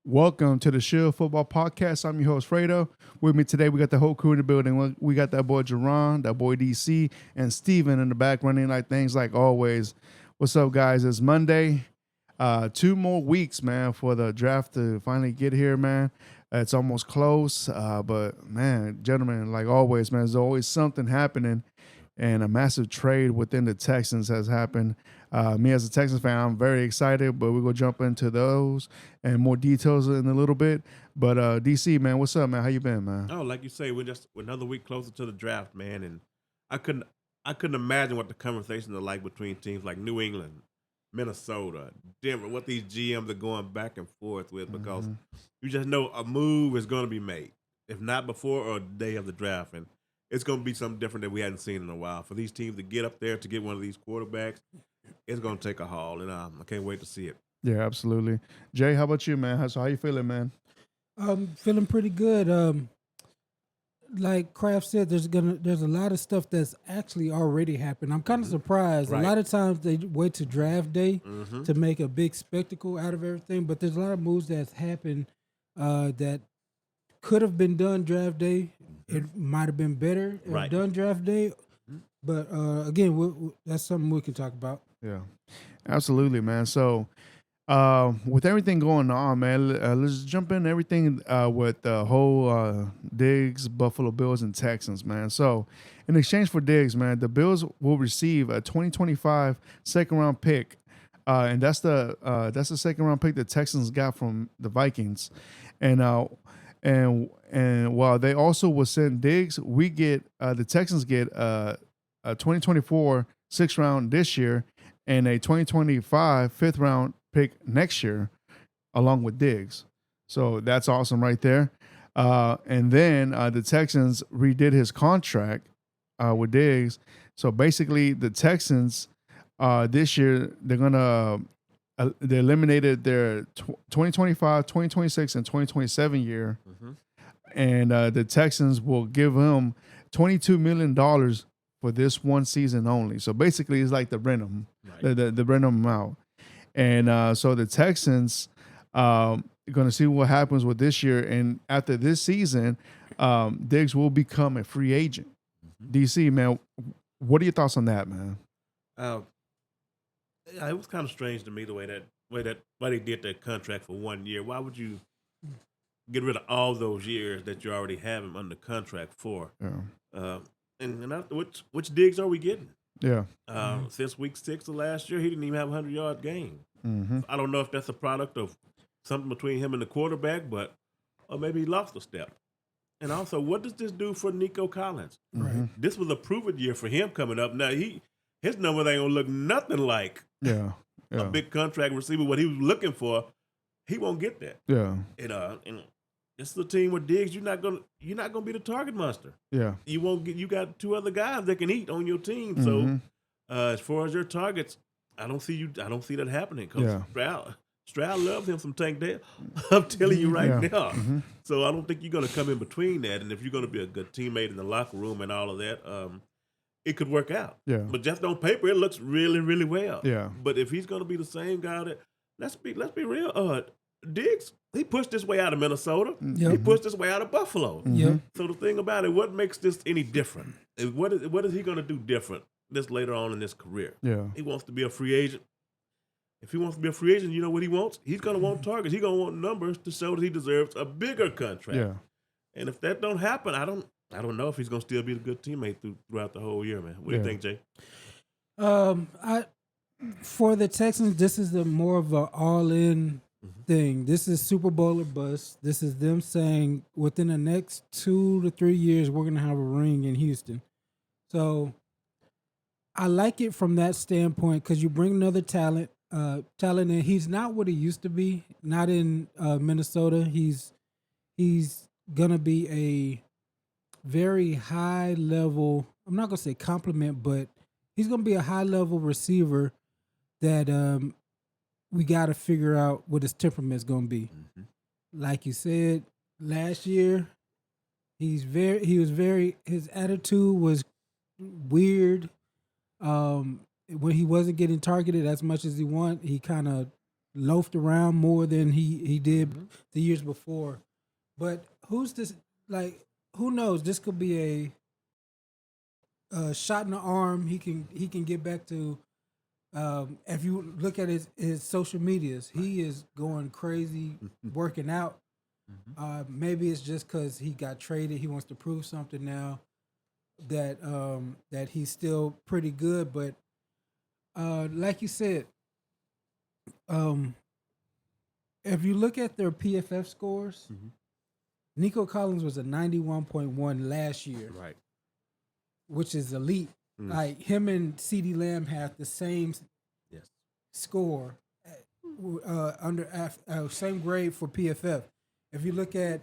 Welcome to the Shield Football Podcast. I'm your host, Fredo. With me today, we got the whole crew in the building. We got that boy, Jerron, that boy, DC, and Steven in the back running like things like always. What's up, guys? It's Monday. 2 more weeks, man, for the draft to finally get here, man. It's almost close. But, man, gentlemen, like always, man, there's always something happening. And a massive trade within the Texans has happened. Me as a Texans fan, I'm very excited, but we're going to jump into those and more details in a little bit. But DC, man, what's up, man? How you been, man? Oh, like you say, we're another week closer to the draft, man. And I couldn't imagine what the conversations are like between teams like New England, Minnesota, Denver, what these GMs are going back and forth with, because you just know a move is going to be made, if not before or the day of the draft. And it's going to be something different that we hadn't seen in a while. For these teams to get up there to get one of these quarterbacks, it's going to take a haul, and I can't wait to see it. Yeah, absolutely. Jay, how about you, man? How you feeling, man? I'm feeling pretty good. Like Kraft said, there's a lot of stuff that's actually already happened. I'm kind of surprised. Right. A lot of times they wait to draft day to make a big spectacle out of everything, but there's a lot of moves that's happened that could have been done draft day. It might have been better if done draft day, but again, that's something we can talk about. Yeah, absolutely, man. So, with everything going on, man, let's jump in everything with the whole DIGGS, Buffalo Bills, and Texans, man. So, in exchange for DIGGS, man, the Bills will receive a 2025 second-round pick, and that's the second-round pick the Texans got from the Vikings, and while they also will send DIGGS, we get the Texans get a 2024 6th round this year and a 2025 5th round pick next year, along with DIGGS. So that's awesome right there. And then the Texans redid his contract with DIGGS. So basically, the Texans this year they eliminated their 2025, 2026, and 2027 year. And the Texans will give him $22 million for this one season only. So basically, it's like the rent him, the rent him out. And so the Texans are going to see what happens with this year. And after this season, DIGGS will become a free agent. DC, man, what are your thoughts on that, man? It was kind of strange to me the way they did that contract for 1 year. Why would you get rid of all those years that you already have him under contract for? Yeah. And which DIGGS are we getting? Yeah. Since week 6 of last year, he didn't even have a 100-yard game. I don't know if that's a product of something between him and the quarterback, or maybe he lost a step. And also, what does this do for Nico Collins? This was a proven year for him coming up. Now, his numbers ain't going to look nothing like a big contract receiver. What he was looking for, he won't get that. Yeah. And this is a team with DIGGS. You're not gonna be the target monster. Yeah. You won't get. You got 2 other guys that can eat on your team. So as far as your targets, I don't see that happening. Because Stroud loves him some Tank Dell. I'm telling you right now. So I don't think you're gonna come in between that. And if you're gonna be a good teammate in the locker room and all of that, it could work out. Yeah. But just on paper, it looks really, really well. Yeah. But if he's gonna be the same guy that let's be real. DIGGS, he pushed his way out of Minnesota. He pushed his way out of Buffalo. So the thing about it, what makes this any different? What is he going to do different this later on in his career? Yeah. He wants to be a free agent. If he wants to be a free agent, you know what he wants? He's going to want targets. He's going to want numbers to show that he deserves a bigger contract. Yeah. And if that don't happen, I don't know if he's going to still be a good teammate throughout the whole year, man. What do you think, Jay? For the Texans, this is more of an all-in thing. This is Super Bowl or bust. This is them saying within the next 2 to 3 years we're going to have a ring in Houston. So I like it from that standpoint because you bring another talent in. He's not what he used to be. Not in Minnesota. He's gonna be a very high level. I'm not gonna say compliment, but he's gonna be a high level receiver that we got to figure out what his temperament's gonna be. Like you said last year, his attitude was weird. When he wasn't getting targeted as much as he wanted, he kind of loafed around more than he did the years before. But who's this? Like, who knows? This could be a shot in the arm. He can get back to. If you look at his social medias, he is going crazy, working out. Maybe it's just because he got traded. He wants to prove something now that he's still pretty good. But like you said, if you look at their PFF scores, Nico Collins was a 91.1 last year, Right. which is elite. Like him and CeeDee Lamb have the same score, same grade for PFF. If you look at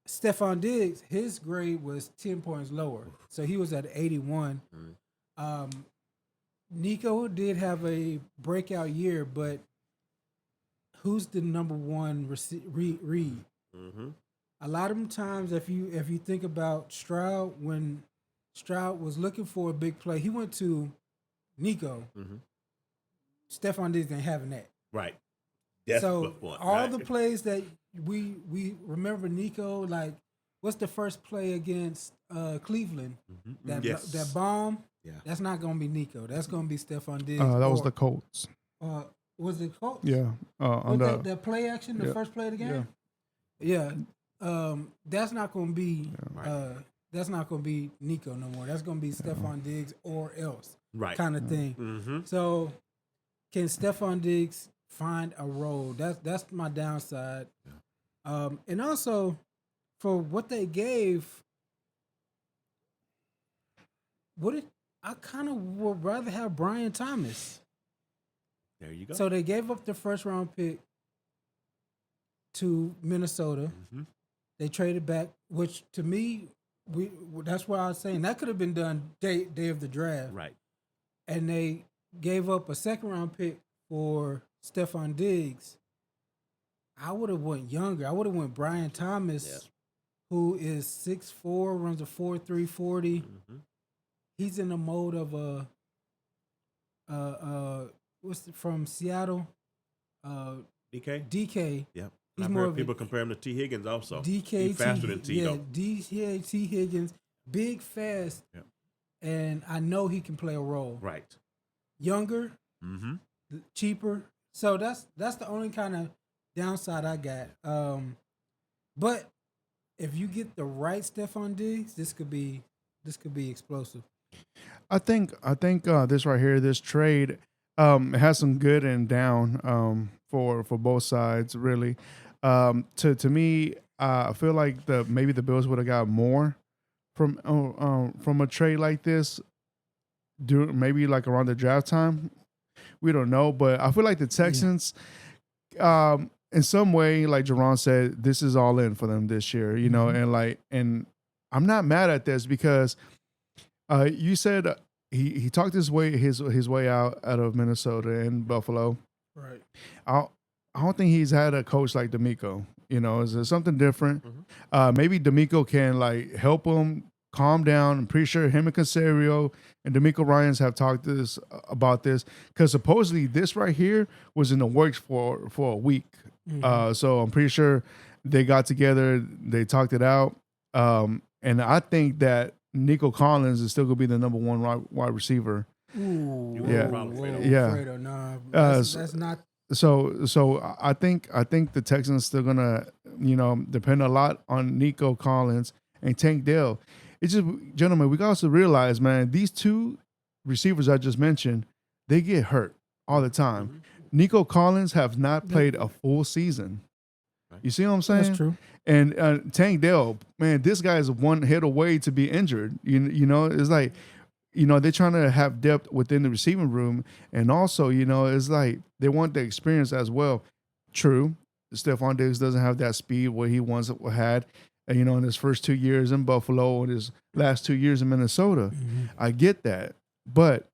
Stephon Diggs, his grade was 10 points lower, so he was at 81. Nico did have a breakout year, but who's the number one read? A lot of them times, if you think about Stroud, when Stroud was looking for a big play, he went to Nico. Stephon Diggs ain't having that. Right. That's so point, all right. the plays that we remember Nico, like what's the first play against Cleveland? That bomb. Yeah. That's not gonna be Nico. That's gonna be Stephon Diggs. That was the Colts. Was it Colts? Yeah. That play action, the first play of the game. Yeah. That's not gonna be. That's not gonna be Nico no more. That's gonna be Stephon Diggs or else. Right. Kind of thing. So, can Stephon Diggs find a role? That's my downside. And also, for what they gave, I kind of would rather have Brian Thomas. There you go. So they gave up the first round pick to Minnesota. They traded back, which to me, that's why I was saying that could have been done day of the draft. Right. And they gave up a second round pick for Stephon Diggs. I would have went younger. I would have went Brian Thomas, who is 6'4", runs a 4.3 40. He's in the mode of from Seattle? DK. Yep. He's I've more heard of people compare him to T. Higgins also. DK. He's faster than T. though. T. Higgins, big, fast, and I know he can play a role. Right. Younger, cheaper. So that's the only kind of downside I got. But if you get the right Stephon Diggs, this could be explosive. I think this right here, this trade, it has some good and down for both sides really. To me, I feel like maybe the Bills would have got more from a trade like this, maybe like around the draft time. We don't know, but I feel like the Texans, in some way, like Jerron said, this is all in for them this year, you know, and I'm not mad at this because you said he talked his way out of Minnesota and Buffalo. Right. I don't think he's had a coach like D'Amico. You know, is there something different? Maybe D'Amico can like help him calm down. I'm pretty sure him and Caserio and D'Amico Ryans have talked about this because supposedly this right here was in the works for a week. So I'm pretty sure they got together, they talked it out, and I think that Nico Collins is still going to be the number one wide receiver. Ooh, yeah, Fredo, nah, that's not. So I think the Texans still gonna depend a lot on Nico Collins and Tank Dell. It's just, gentlemen, we got to realize, man, these two receivers I just mentioned, they get hurt all the time. Nico Collins have not played a full season. You see what I'm saying? That's true. And Tank Dell, man, this guy is one hit away to be injured. You know, it's like they're trying to have depth within the receiving room, and also, it's like they want the experience as well. True, Stephon Diggs doesn't have that speed what he once had, in his first 2 years in Buffalo and his last 2 years in Minnesota. I get that, but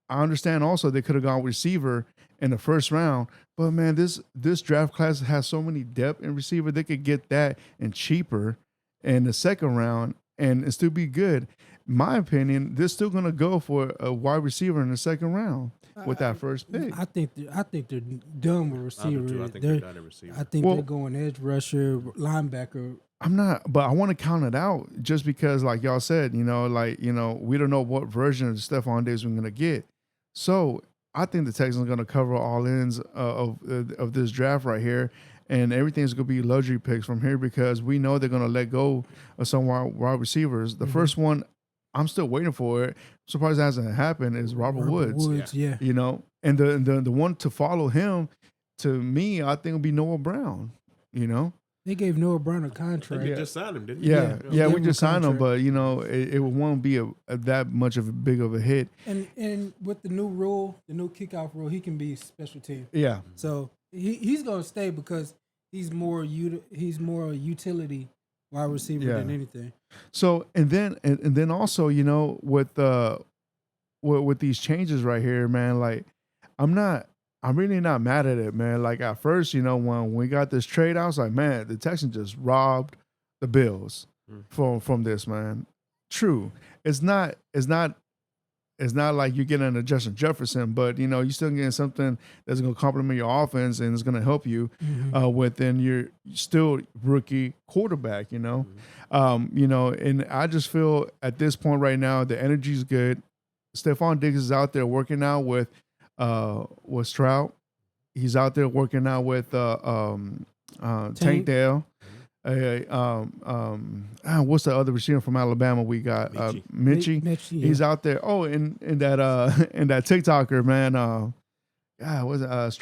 I understand also they could have gone receiver in the first round. But man, this draft class has so many depth in receiver. They could get that and cheaper in the second round and still be good. My opinion, they're still going to go for a wide receiver in the second round with that first pick. I think they're done with receiver. I think they're done at receiver. I think they're going edge rusher, linebacker. I'm not, but I want to count it out just because, like y'all said, we don't know what version of Stephon Diggs we're going to get. So I think the Texans are going to cover all ends of this draft right here, and everything's going to be luxury picks from here because we know they're going to let go of some wide receivers. The first one, I'm still waiting for it. I'm surprised it hasn't happened. Is Robert Woods? Yeah. And the one to follow him, to me, I think will be Noah Brown. They gave Noah Brown a contract. They just signed him, didn't they? Yeah, we just signed him, but it won't be that much of a big of a hit. And with the new rule, the new kickoff rule, he can be special team. Yeah. So he's going to stay because he's more a utility wide receiver than anything. So and then also with these changes right here, man, like I'm really not mad at it, man. Like at first, when we got this trade, I was like, man, the Texans just robbed the Bills from this, man. True, it's not like you're getting a Justin Jefferson, but you're still getting something that's going to complement your offense and it's going to help you within your still rookie quarterback. And I just feel at this point right now the energy's good. Stephon Diggs is out there working out with Stroud. He's out there working out with Tank Dale. What's the other receiver from Alabama we got? Mitchie. Yeah. He's out there. Oh, in that TikToker, man. Was it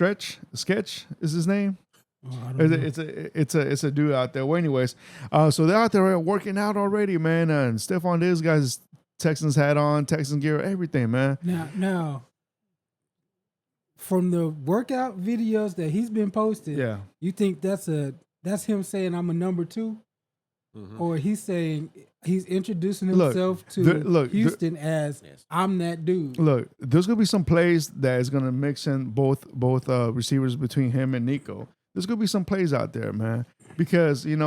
Sketch is his name? I don't know. It's a dude out there. Well, anyways, so they're out there working out already, man. And Stephon Diggs guys, Texans hat on, Texans gear, everything, man. Now, from the workout videos that he's been posting, you think that's him saying I'm a number 2, or he's saying he's introducing himself to Houston as I'm that dude. Look, there's gonna be some plays that is gonna mix in both receivers between him and Nico. There's gonna be some plays out there, man, because he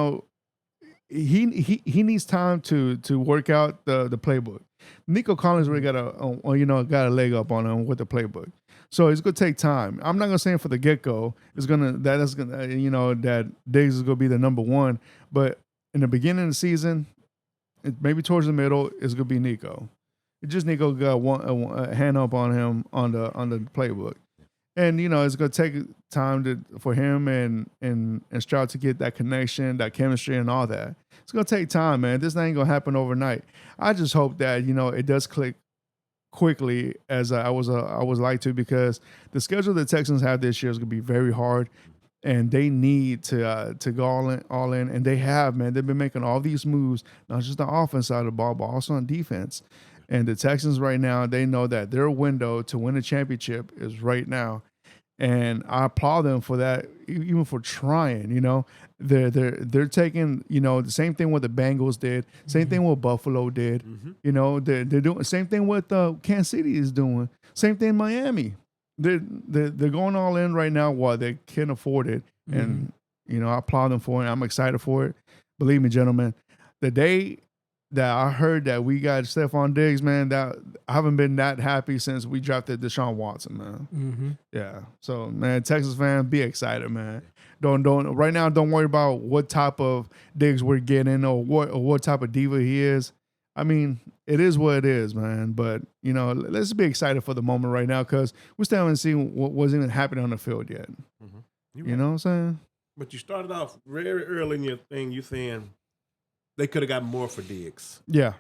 needs time to work out the playbook. Nico Collins really got a leg up on him with the playbook. So it's gonna take time. I'm not gonna say for the get go. That Diggs is gonna be the number 1, but in the beginning of the season, maybe towards the middle, it's gonna be Nico. Nico got a hand up on him on the playbook, and it's gonna take time for him and Stroud to get that connection, that chemistry, and all that. It's gonna take time, man. This ain't gonna happen overnight. I just hope that it does click quickly as I was like to, because the schedule the Texans have this year is going to be very hard, and they need to go all in, and they have, man. They've been making all these moves, not just the offense side of the ball, but also on defense. And the Texans right now, they know that their window to win a championship is right now, and I applaud them for that, even for trying. They're taking, the same thing what the Bengals did, same thing what Buffalo did. They're doing the same thing what Kansas City is doing, same thing Miami. They're going all in right now while they can afford it, and I applaud them for it. I'm excited for it. Believe me, gentlemen, the day that I heard that we got Stephon Diggs, man, that I haven't been that happy since we drafted Deshaun Watson, man. Yeah. So, man, Texas fan, be excited, man. Don't right now. Don't worry about what type of Diggs we're getting or what type of diva he is. I mean, it is what it is, man. But let's be excited for the moment right now, because we still haven't seen what was even happening on the field yet. You know what I'm saying? But you started off very early in your thing. You saying they could have got more for Diggs. Yeah.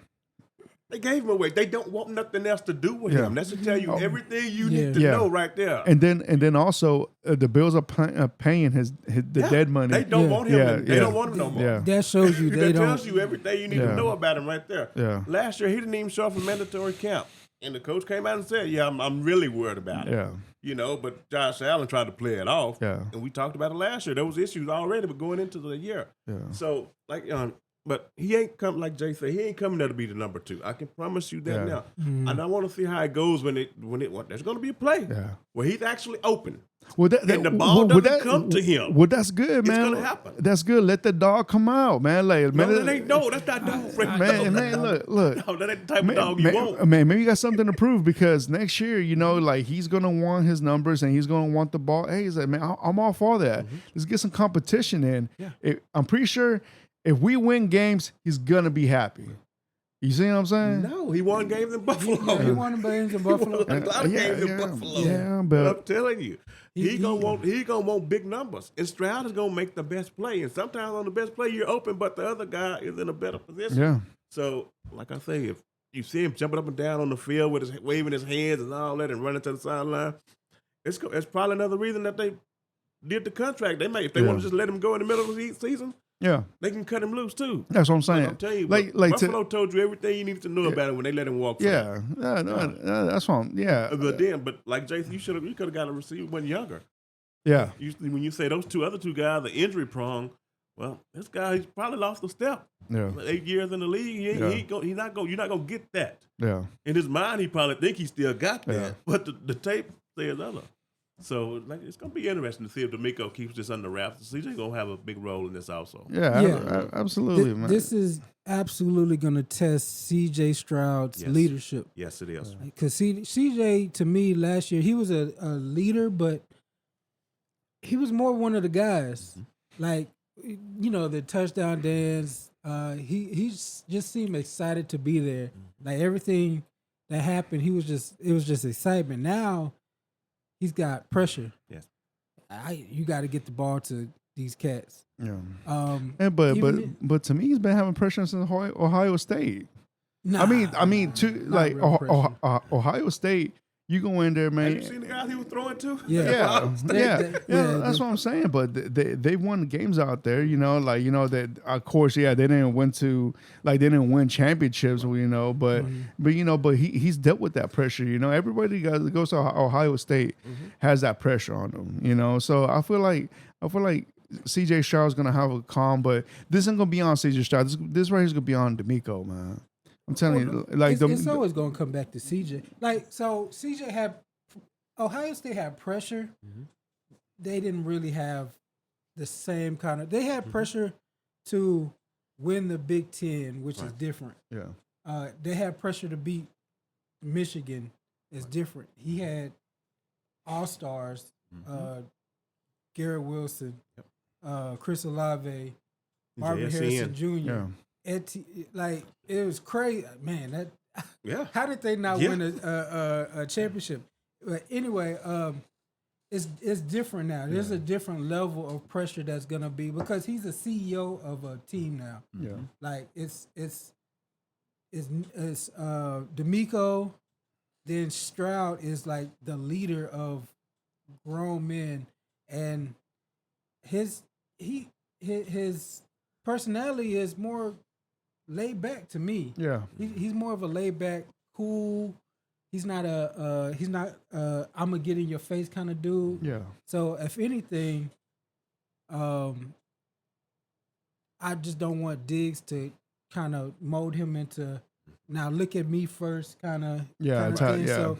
They gave him away. They don't want nothing else to do with him. That should tell you everything you need to know right there. And then also the Bills are paying the dead money. They don't want him. They don't want him no more. Yeah. That shows you that tells you everything you need to know about him right there. Yeah. Last year he didn't even show up for mandatory camp. And the coach came out and said, "Yeah, I'm really worried about it." Yeah. You know, but Josh Allen tried to play it off. Yeah. And we talked about it last year. There was issues already, but going into the year. Yeah. So but he ain't come, like Jay said, he ain't coming there to be the number 2. I can promise you that now. And I want to see how it goes when there's going to be a play where he's actually open. Well, and the ball doesn't come to him. Well, that's good, man. It's going to happen. That's good. Let the dog come out, man. Like, that's not dog. Man, look. No, that ain't the type of dog you want. Man, maybe you got something to prove because next year, you know, like he's going to want his numbers and he's going to want the ball. Hey, he's like, man, I'm all for that. Let's get some competition in. Yeah. I'm pretty sure if we win games, he's going to be happy. You see what I'm saying? No, he won games in Buffalo. He won games in Buffalo. He won a lot of games in Buffalo. Yeah, but but I'm telling you, he gonna want big numbers. And Stroud is gonna make the best play. And sometimes on the best play you're open, but the other guy is in a better position. yeah. So, like I say, if you see him jumping up and down on the field with waving his hands and all that and running to the sideline, it's probably another reason that they did the contract. If they want to just let him go in the middle of the season. Yeah, they can cut him loose too. that's what I'm saying. I'm telling you, like Buffalo told you everything you needed to know about it when they let him walk. Yeah, that's what I'm. Yeah, but like Jason, you could have got a receiver when younger. Yeah, when you say those other two guys, the injury prong. Well, this guy he's probably lost a step. Yeah, 8 years in the league, you're not gonna get that. Yeah, in his mind, he probably think he still got that, Yeah. but the tape says other. So it's gonna be interesting to see if D'Amico keeps this under wraps. CJ gonna have a big role in this also. Yeah. Absolutely, man. This is absolutely going to test C.J. Stroud's leadership. Yes, it is. Because C.J. to me last year he was a leader, but he was more one of the guys. Like the touchdown dance. He just seemed excited to be there. Like everything that happened, it was just excitement. Now. He's got pressure. Yes, you got to get the ball to these cats. Yeah. But to me, he's been having pressure since Ohio State. Nah, I mean, Ohio State. You go in there, man. Have you seen the guys he was throwing to? Yeah. That's what I'm saying. But they won games out there, that of course, they didn't win championships, but he's dealt with that pressure. Everybody that goes to Ohio State has that pressure on them. So I feel like CJ Stroud's gonna have a calm, but this isn't gonna be on CJ Stroud. This right here's gonna be on D'Amico, man. I'm telling you, it's always going to come back to CJ. Ohio State had pressure. They didn't really have the same kind of. They had pressure to win the Big Ten, which is different. Yeah. They had pressure to beat Michigan. It's different. He had all-stars, Garrett Wilson, Chris Olave, Marvin Harrison Jr. Yeah. It was crazy, man. How did they not win a championship? But anyway, it's different now. There's a different level of pressure that's gonna be because he's a CEO of a team now. Yeah, like it's D'Amico, then Stroud is like the leader of grown men, and his personality is more laid back to me. Yeah, he's more of a laid back, cool. He's not I'm gonna get in your face kind of dude. Yeah. So if anything, I just don't want Diggs to kind of mold him into now look at me first kind of thing. So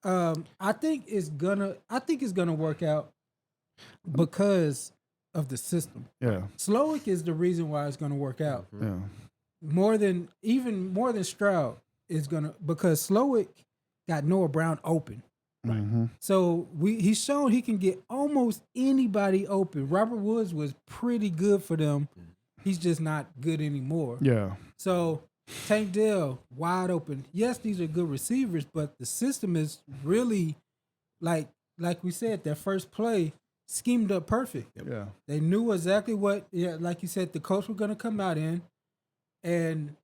I think it's gonna work out because of the system. Yeah. Slowick is the reason why it's gonna work out. Yeah. More than Stroud is gonna, because Slowick got Noah Brown open. Right. Mm-hmm. So he's shown he can get almost anybody open. Robert Woods was pretty good for them. He's just not good anymore. Yeah. So Tank Dell wide open. Yes, these are good receivers, but the system is really like we said, that first play schemed up perfect. Yeah. They knew exactly what, like you said, the coach were going to come out in, and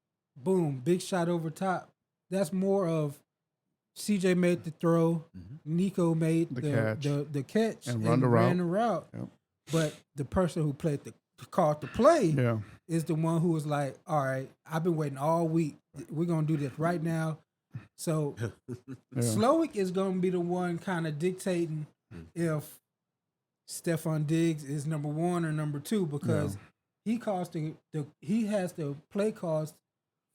boom, big shot over top. That's more of CJ made the throw, Nico made the catch and ran the route. Yep. But the person who called the play is the one who was like, all right, I've been waiting all week. We're going to do this right now. So Slowick is going to be the one kind of dictating if Stephon Diggs is number 1 or number 2 because he has the play cost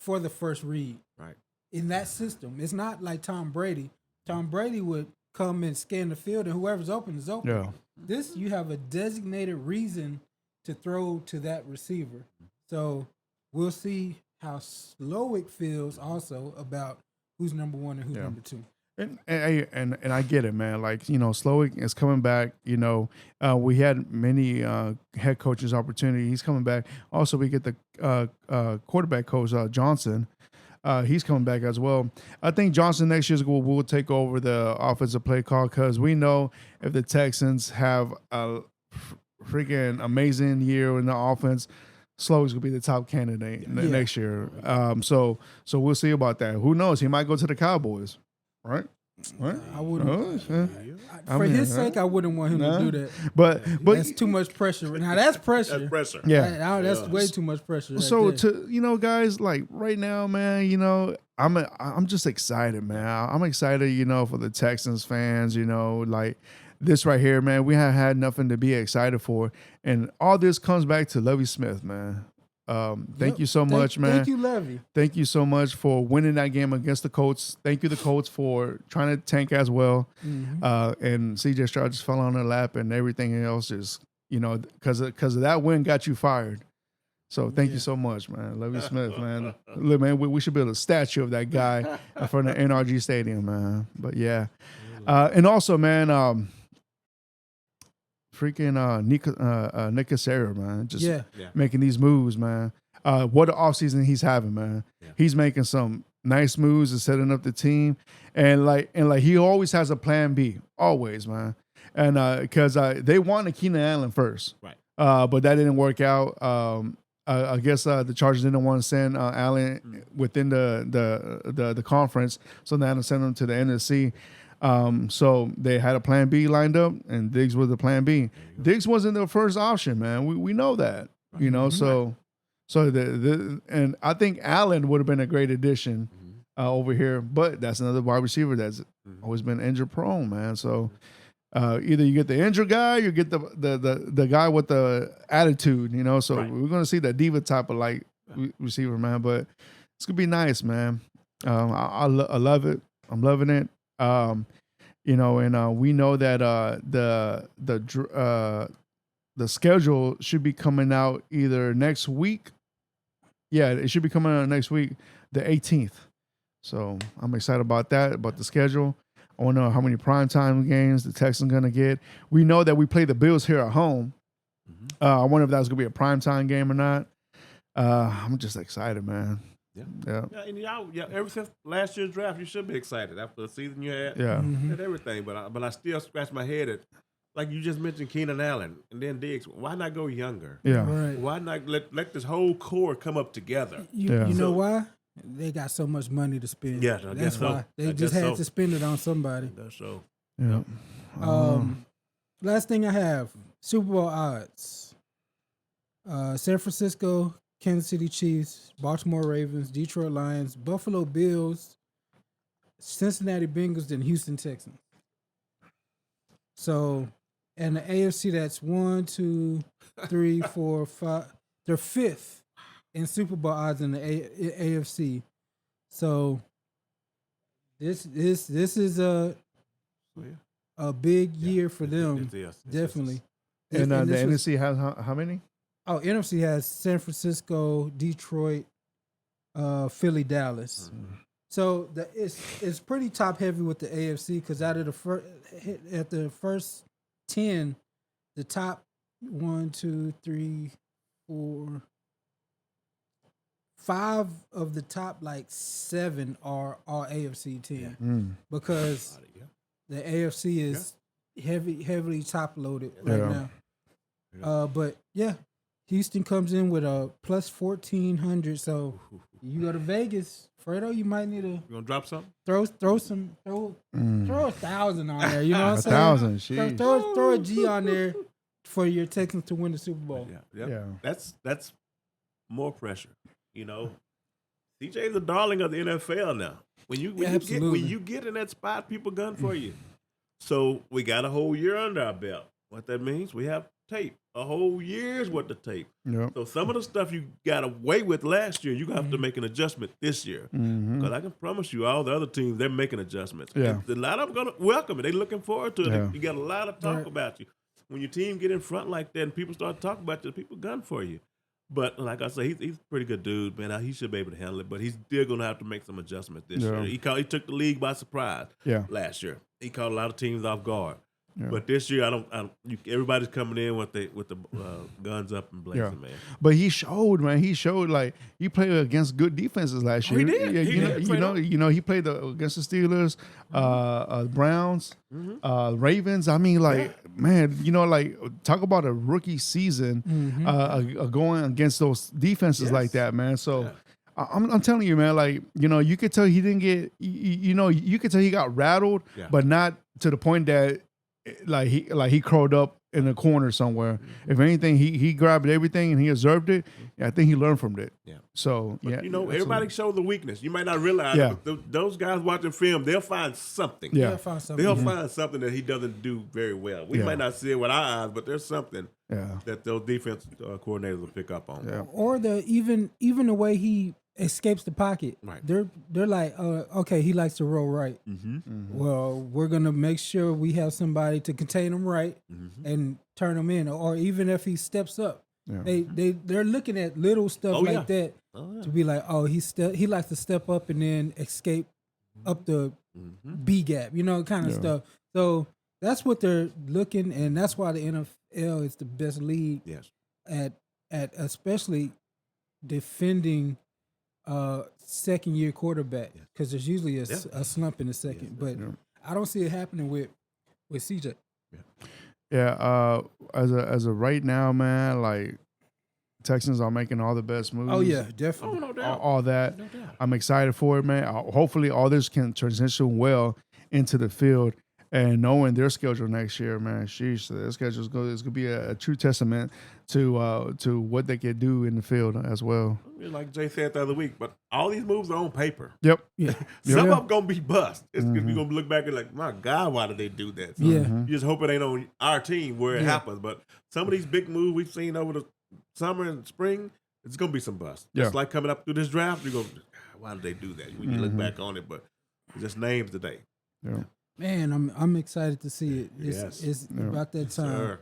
for the first read. Right. In that system, it's not like Tom Brady. Tom Brady would come and scan the field, and whoever's open is open. Yeah. This, you have a designated reason to throw to that receiver. So we'll see how Slowick feels also about who's number 1 and who's number 2. And I get it, man. Like, Slowick is coming back. We had many head coaches opportunity. He's coming back. Also, we get the quarterback coach, Johnson. He's coming back as well. I think Johnson next year will take over the offensive play call because we know if the Texans have a freaking amazing year in the offense, Slowick's gonna be the top candidate next year. So we'll see about that. Who knows? He might go to the Cowboys, right? I wouldn't. For his sake, I wouldn't want him to do that. But that's too much pressure. Now that's pressure. That's pressure. Yeah, that's way too much pressure. So right there. to guys, like right now, man, I'm just excited, man. I'm excited, for the Texans fans, like this right here, man. We have had nothing to be excited for, and all this comes back to Lovie Smith, man. Thank you so much, man. Thank you, Levy. Thank you so much for winning that game against the Colts. Thank you, the Colts, for trying to tank as well. And CJ Stroud just fell on their lap, and everything else is, because of that win got you fired. So thank you so much, man. Lovie Smith, man. Look, man, we should build a statue of that guy in front of NRG Stadium, man. But yeah, and also, man, freaking Nick Cassera, man, just making these moves, man. What an offseason he's having, man. He's making some nice moves and setting up the team, and he always has a plan B, always, man. And because they wanted Keenan Allen first, right? But that didn't work out. I guess the Chargers didn't want to send Allen within the conference, so they had to send him to the NFC. So they had a plan B lined up, and Diggs was the plan B. Diggs wasn't the first option, man. We know that, So and I think Allen would have been a great addition over here, but that's another wide receiver that's always been injured prone, man. So either you get the injured guy, or you get the guy with the attitude, So we're gonna see that diva type of receiver, man. But it's gonna be nice, man. I love it. I'm loving it. And we know that the schedule should be coming out either next week. Yeah, it should be coming out next week, the 18th. So I'm excited about that, about the schedule. I want to know how many primetime games the Texans going to get. We know that we play the Bills here at home. I wonder if that's going to be a primetime game or not. I'm just excited, man. And ever since last year's draft, you should be excited after the season you had. Had everything, but I still scratch my head at, like you just mentioned, Keenan Allen and then Diggs. Why not go younger? Right. Why not let this whole core come up together? You know why? They got so much money to spend. Yeah, that's why they just had to spend it on somebody. That's so. Yeah. Last thing I have: Super Bowl odds. San Francisco, Kansas City Chiefs, Baltimore Ravens, Detroit Lions, Buffalo Bills, Cincinnati Bengals, and Houston Texans. So, and the AFC, that's 1, 2, 3, 4, 5. They're fifth in Super Bowl odds in the AFC. So, this is a big year for them. Definitely. And the NFC has how many? Oh, NFC has San Francisco, Detroit, Philly, Dallas. So it's pretty top heavy with the AFC because out of the first 10, the top 1, 2, 3, 4, 5 of the top 7 are all AFC 10 because the AFC is heavily top loaded right now. But yeah. Houston comes in with a plus 1,400, so you go to Vegas, Fredo. You might need to. You gonna drop something? Throw 1,000 on there. You know what I'm saying? 1,000. Throw a G on there for your Texans to win the Super Bowl. Yeah. That's more pressure. TJ's the darling of the NFL now. When you get in that spot, people gun for you. So we got a whole year under our belt. What that means, we have tape, a whole year's worth of tape. Yep. So some of the stuff you got away with last year, you have to make an adjustment this year. Because I can promise you, all the other teams, they're making adjustments. Yeah. And a lot of them going to welcome it. They're looking forward to it. Yeah. You got a lot of talk about you. When your team get in front like that and people start talking about you, people gun for you. But like I say, he's a pretty good dude, man. He should be able to handle it. But he's still going to have to make some adjustments this year. He took the league by surprise last year. He caught a lot of teams off guard. Yeah. But this year, everybody's coming in with the guns up and blazing, man. But he showed, man. He showed like he played against good defenses last year. He did. Yeah, he played against the Steelers, Browns, Ravens. I mean, man, like talk about a rookie season going against those defenses like that, man. So. I'm telling you, man, you could tell he didn't get, you could tell he got rattled, but not to the point that he curled up in a corner somewhere. If anything, he grabbed everything and he observed it. I think he learned from it. Yeah. So, but, everybody shows the weakness. You might not realize it, but those guys watching film, they'll find something. Yeah. They'll find something that he doesn't do very well. We might not see it with our eyes, but there's something that those defense coordinators will pick up on. Yeah. Or even the way he escapes the pocket. Right. They're like, okay, he likes to roll right. Well, we're gonna make sure we have somebody to contain him right and turn him in. Or even if he steps up, they're looking at little stuff that to be like, oh, he likes to step up and then escape up the B gap, kind of stuff. So that's what they're looking, and that's why the NFL is the best league at especially defending second year quarterback, because there's usually a slump in the second, but I don't see it happening with CJ. As of right now, man, Texans are making all the best moves. Oh yeah, definitely. Oh, no doubt. All that. No doubt. I'm excited for it, man. Hopefully all this can transition well into the field. And knowing their schedule next year, man, sheesh, their schedule is going to be a true testament to what they can do in the field as well. Like Jay said the other week, but all these moves are on paper. Yep. Yeah. Some of them going to be bust. It's you're going to look back and like, my God, why did they do that? So you just hope it ain't on our team where it happens. But some of these big moves we've seen over the summer and spring, it's going to be some bust. It's like coming up through this draft, you're going to, why did they do that? When you look back on it, but it's just names today. Yeah. Man, I'm excited to see it. It's about that time. Sure.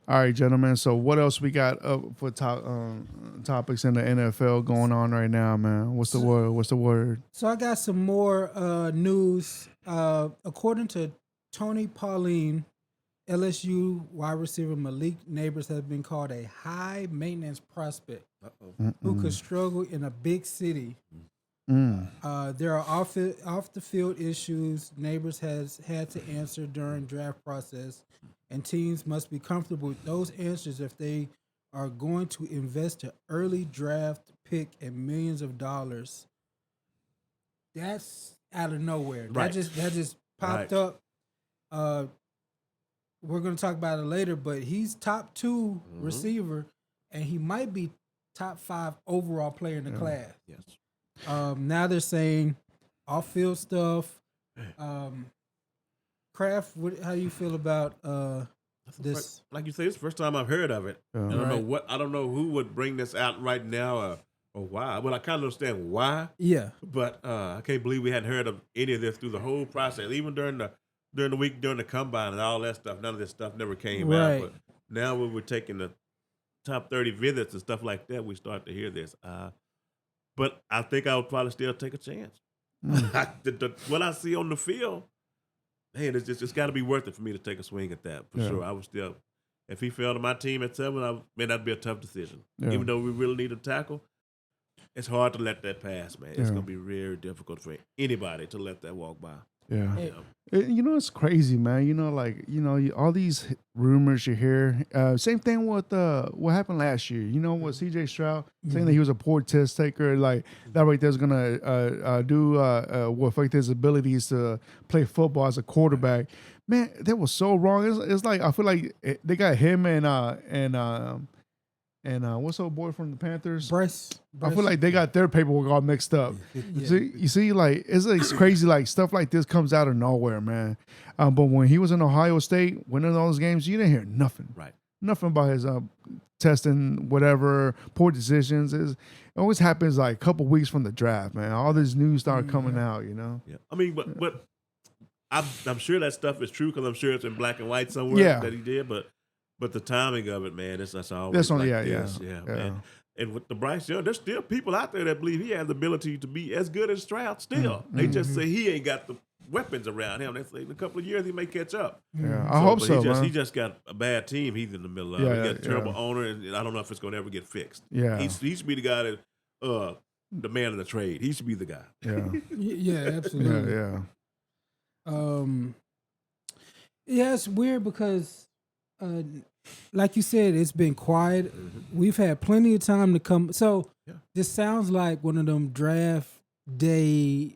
All right, gentlemen. So what else we got up for topics in the NFL going on right now, man? What's the word? So I got some more news. According to Tony Pauline, LSU wide receiver Malik Neighbors has been called a high maintenance prospect who could struggle in a big city. There are off the field issues Neighbors has had to answer during draft process, and teams must be comfortable with those answers if they are going to invest an early draft pick and millions of dollars. That's out of nowhere. Right. That just popped up. We're going to talk about it later, but he's top 2 receiver, and he might be top 5 overall player in the class. Yes. Now they're saying off-field stuff. Kraft, how do you feel about this? Like you say, it's the first time I've heard of it. I don't know who would bring this out right now or why. Well, I kind of understand why. Yeah. But I can't believe we hadn't heard of any of this through the whole process, even during the week, during the combine and all that stuff. None of this stuff never came out. But now when we're taking the top 30 visits and stuff like that, we start to hear this. But I think I would probably still take a chance. What I see on the field, man, it's got to be worth it for me to take a swing at that for sure. I would still, if he fell to my team at 7, that'd be a tough decision. Even though we really need a tackle, it's hard to let that pass, man. It's going to be very difficult for anybody to let that walk by. Yeah. It's crazy, man. All these rumors you hear. Same thing with what happened last year. With CJ Stroud saying that he was a poor test taker, that right there's gonna will affect his abilities to play football as a quarterback. Man, that was so wrong. It's like I feel like they got him and and what's old boy from the Panthers? Bryce. I feel like they got their paperwork all mixed up. Yeah. You see, like it's crazy. Like stuff like this comes out of nowhere, man. But when he was in Ohio State, winning all those games, you didn't hear nothing. Right. Nothing about his testing, whatever, poor decisions. It always happens like a couple weeks from the draft, man. All this news started coming out, you know. Yeah. I mean, but I'm sure that stuff is true because I'm sure it's in black and white somewhere that he did. But the timing of it, man, that's always That's on, like yeah, this. yeah. Man. And with the Bryce Young, there's still people out there that believe he has the ability to be as good as Stroud still. They just say he ain't got the weapons around him. They say in a couple of years he may catch up. Yeah, I hope so, man. He just got a bad team he's in the middle of. He got a terrible owner, and I don't know if it's going to ever get fixed. Yeah. He should be the guy that, the man of the trade. He should be the guy. Yeah. Yeah, absolutely. Yeah, it's weird because, like you said, it's been quiet. We've had plenty of time to come. So this sounds like one of them draft day.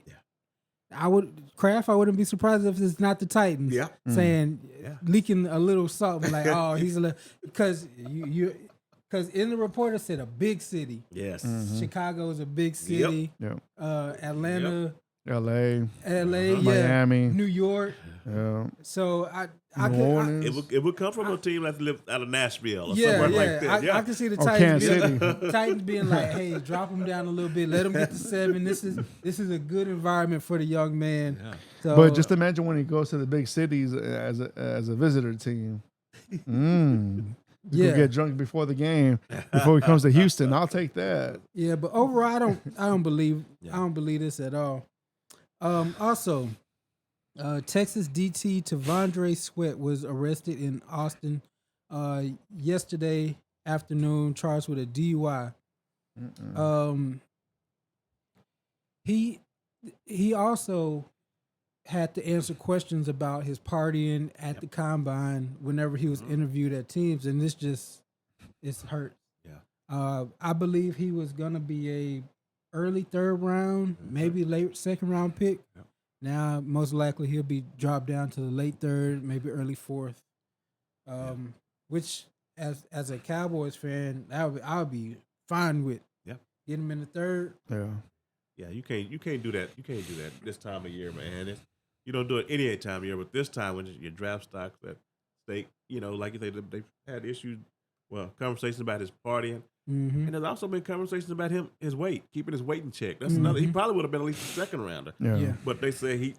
I wouldn't be surprised if it's not the Titans. Yeah. Saying leaking a little something like, oh, he's a little, because because in the report it said a big city. Yes. Chicago is a big city. Yep. Atlanta. L.A. Miami, New York. Yeah. So it would come from a team that lived out of Nashville or somewhere like that. I can see the Titans being like, "Hey, drop him down a little bit, let him get to 7. This is a good environment for the young man." Yeah. So, But just imagine when he goes to the big cities as a visitor team. Go get drunk before the game, before he comes to Houston. I'll take that. Yeah, but overall, I don't believe this at all. Also, Texas DT Tavondre Sweat was arrested in Austin yesterday afternoon, charged with a DUI. He also had to answer questions about his partying at the combine whenever he was interviewed at teams, and it's hurt. Yeah. I believe he was gonna be a early 3rd round, maybe late 2nd round pick. Yep. Now, most likely he'll be dropped down to the late 3rd, maybe early 4th. Which, as a Cowboys fan, I'll be fine with. Yeah. Get him in the 3rd. Yeah. Yeah, you can't do that. You can't do that this time of year, man. You don't do it any time of year, but this time when your draft stocks that they, like you say, they've had issues, conversations about his partying. Mm-hmm. And there's also been conversations about his weight, keeping his weight in check. That's another. He probably would have been at least a 2nd rounder. Yeah. But they say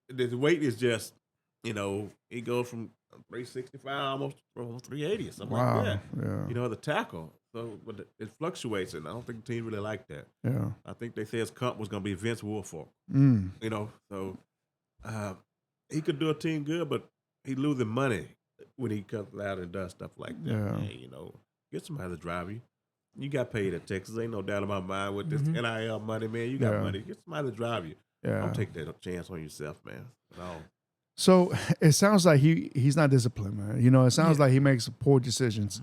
his weight is just, he goes from 365 almost 380 or something like that. Yeah. The tackle. So, but it fluctuates, and I don't think the team really liked that. Yeah. I think they said his comp was going to be Vince Wilfork. So he could do a team good, but he's losing money when he comes out and does stuff like that. Yeah. Man, get somebody to drive you. You got paid at Texas. Ain't no doubt in my mind with this NIL money, man. You got money. Get somebody to drive you. Yeah. Don't take that chance on yourself, man. No. So it sounds like he's not disciplined, man. It sounds like he makes poor decisions.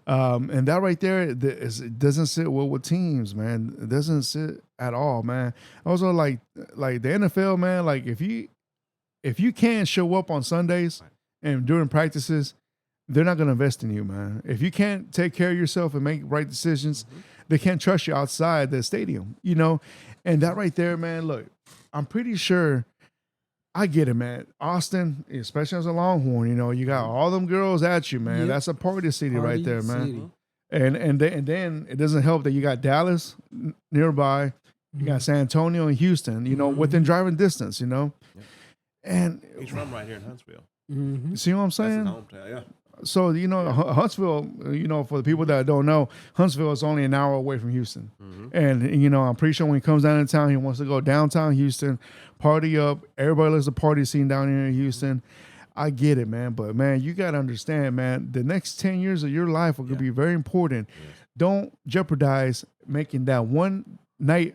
And that right there, it doesn't sit well with teams, man. It doesn't sit at all, man. Also, like the NFL, man, like if you can't show up on Sundays and during practices, they're not going to invest in you, man. If you can't take care of yourself and make right decisions, they can't trust you outside the stadium, And that right there, man, look, I'm pretty sure I get it, man. Austin, especially as a Longhorn, you got all them girls at you, man. Yep. That's a party city right there, man. City. And then it doesn't help that you got Dallas nearby, you got San Antonio and Houston, within driving distance, And He's from right here in Huntsville. Mm-hmm. See what I'm That's his saying? hometown, yeah. So, Huntsville, for the people that don't know, Huntsville is only an hour away from Houston. And, I'm pretty sure when he comes down to town, he wants to go downtown Houston, party up. Everybody loves the party scene down here in Houston. I get it, man. But, man, you got to understand, man, the next 10 years of your life are going to be very important. Yes. Don't jeopardize making that one night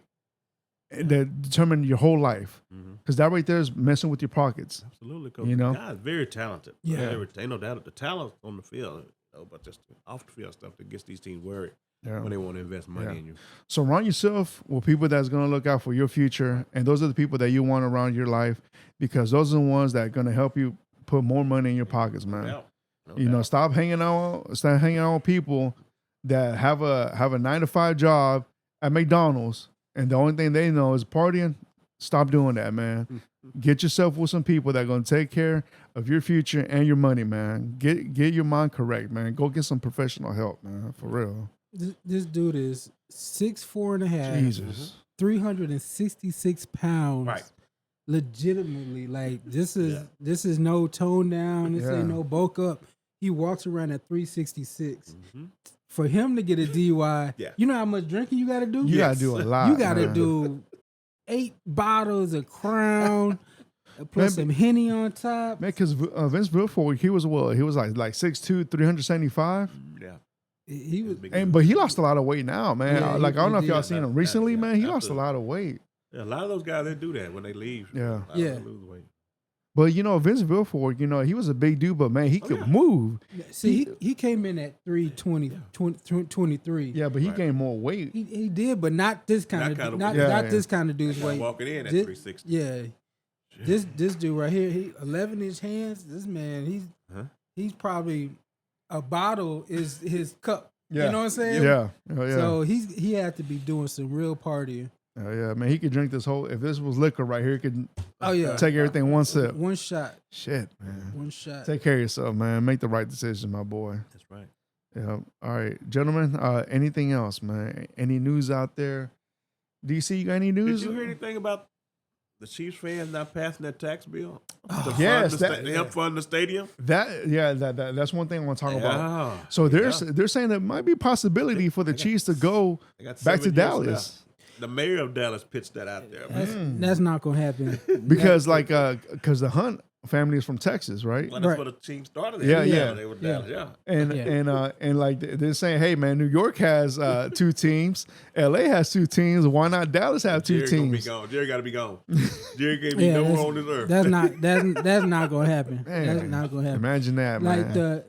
that determine your whole life. Because that right there is messing with your pockets. Absolutely. The guy is very talented. Yeah. Ain't no doubt the talent on the field, but just off the field stuff that gets these teams worried when they want to invest money in you. So surround yourself with people that's going to look out for your future. And those are the people that you want around your life, because those are the ones that are going to help you put more money in your pockets, man. No doubt. Stop hanging out with people that have a 9-to-5 job at McDonald's, and the only thing they know is partying. Stop doing that, man. Get yourself with some people that are gonna take care of your future and your money, man. Get your mind correct, man. Go get some professional help, man. For real. This dude is 6'4.5", Jesus. 366 pounds. Right. Legitimately, like this is no tone down. This ain't no bulk up. He walks around at 366. For him to get a DUI, you know how much drinking you got to do? You got to do a lot. You got to do 8 bottles of Crown, plus some Henny on top. Man, because Vince Wilfork, he was what? He was like 6'2", 375. Yeah. He was, But he lost a lot of weight now, man. Yeah, I don't know if he y'all did. seen him recently, man. He lost a Absolutely. lot of weight. Yeah, a lot of those guys, they do that when they leave. Yeah. Yeah. They lose weight. But Vince Wilfork, he was a big dude, but man, he could move. see, he came in at 320, 23. Yeah, but he gained more weight. He did, but not this kind of weight. not Yeah. this kind of dude's weight. Walking in at This- 360. Yeah. This dude right here, he 11-inch hands. This man, he's probably a bottle is his cup. Yeah. You know what I'm saying? Yeah. Oh, yeah. So he had to be doing some real partying. Oh, yeah, man. He could drink this whole. If this was liquor right here, he could Oh yeah. take everything one sip. One shot. Shit, man. One shot. Take care of yourself, man. Make the right decision, my boy. That's right. Yeah. All right, gentlemen. Anything else, man? Any news out there? DC, you got any news? Did you hear anything about the Chiefs fans not passing their tax bill? Yes, to help fund the stadium. That's one thing I want to talk about. Yeah. So they're saying there might be a possibility for the Chiefs to go They got back to 7 years Dallas. left. The mayor of Dallas pitched that out there. That's not gonna happen. Because because the Hunt family is from Texas, right? Well, that's Right. where the team started. Yeah, At. yeah. They were Dallas. Yeah. And like they're saying, hey man, New York has 2 teams, LA has 2 teams. Why not Dallas have 2 Jerry gonna be teams? gone. Jerry got to be gone. Jerry can't be Yeah, nowhere on this earth. that's not gonna happen. That's Man, not gonna happen. Imagine that, Like man.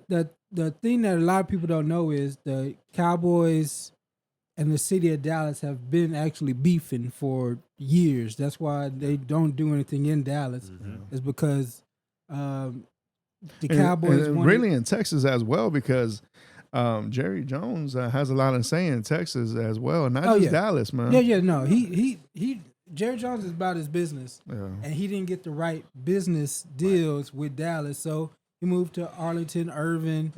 the thing that a lot of people don't know is the Cowboys and the city of Dallas have been actually beefing for years. That's why they don't do anything in Dallas. Is because the Cowboys and wanted- really in Texas as well, because Jerry Jones has a lot of say in Texas as well, not just Dallas, man. No, he Jerry Jones is about his business, Yeah. and he didn't get the right business deals with Dallas, so he moved to Arlington, Irvin,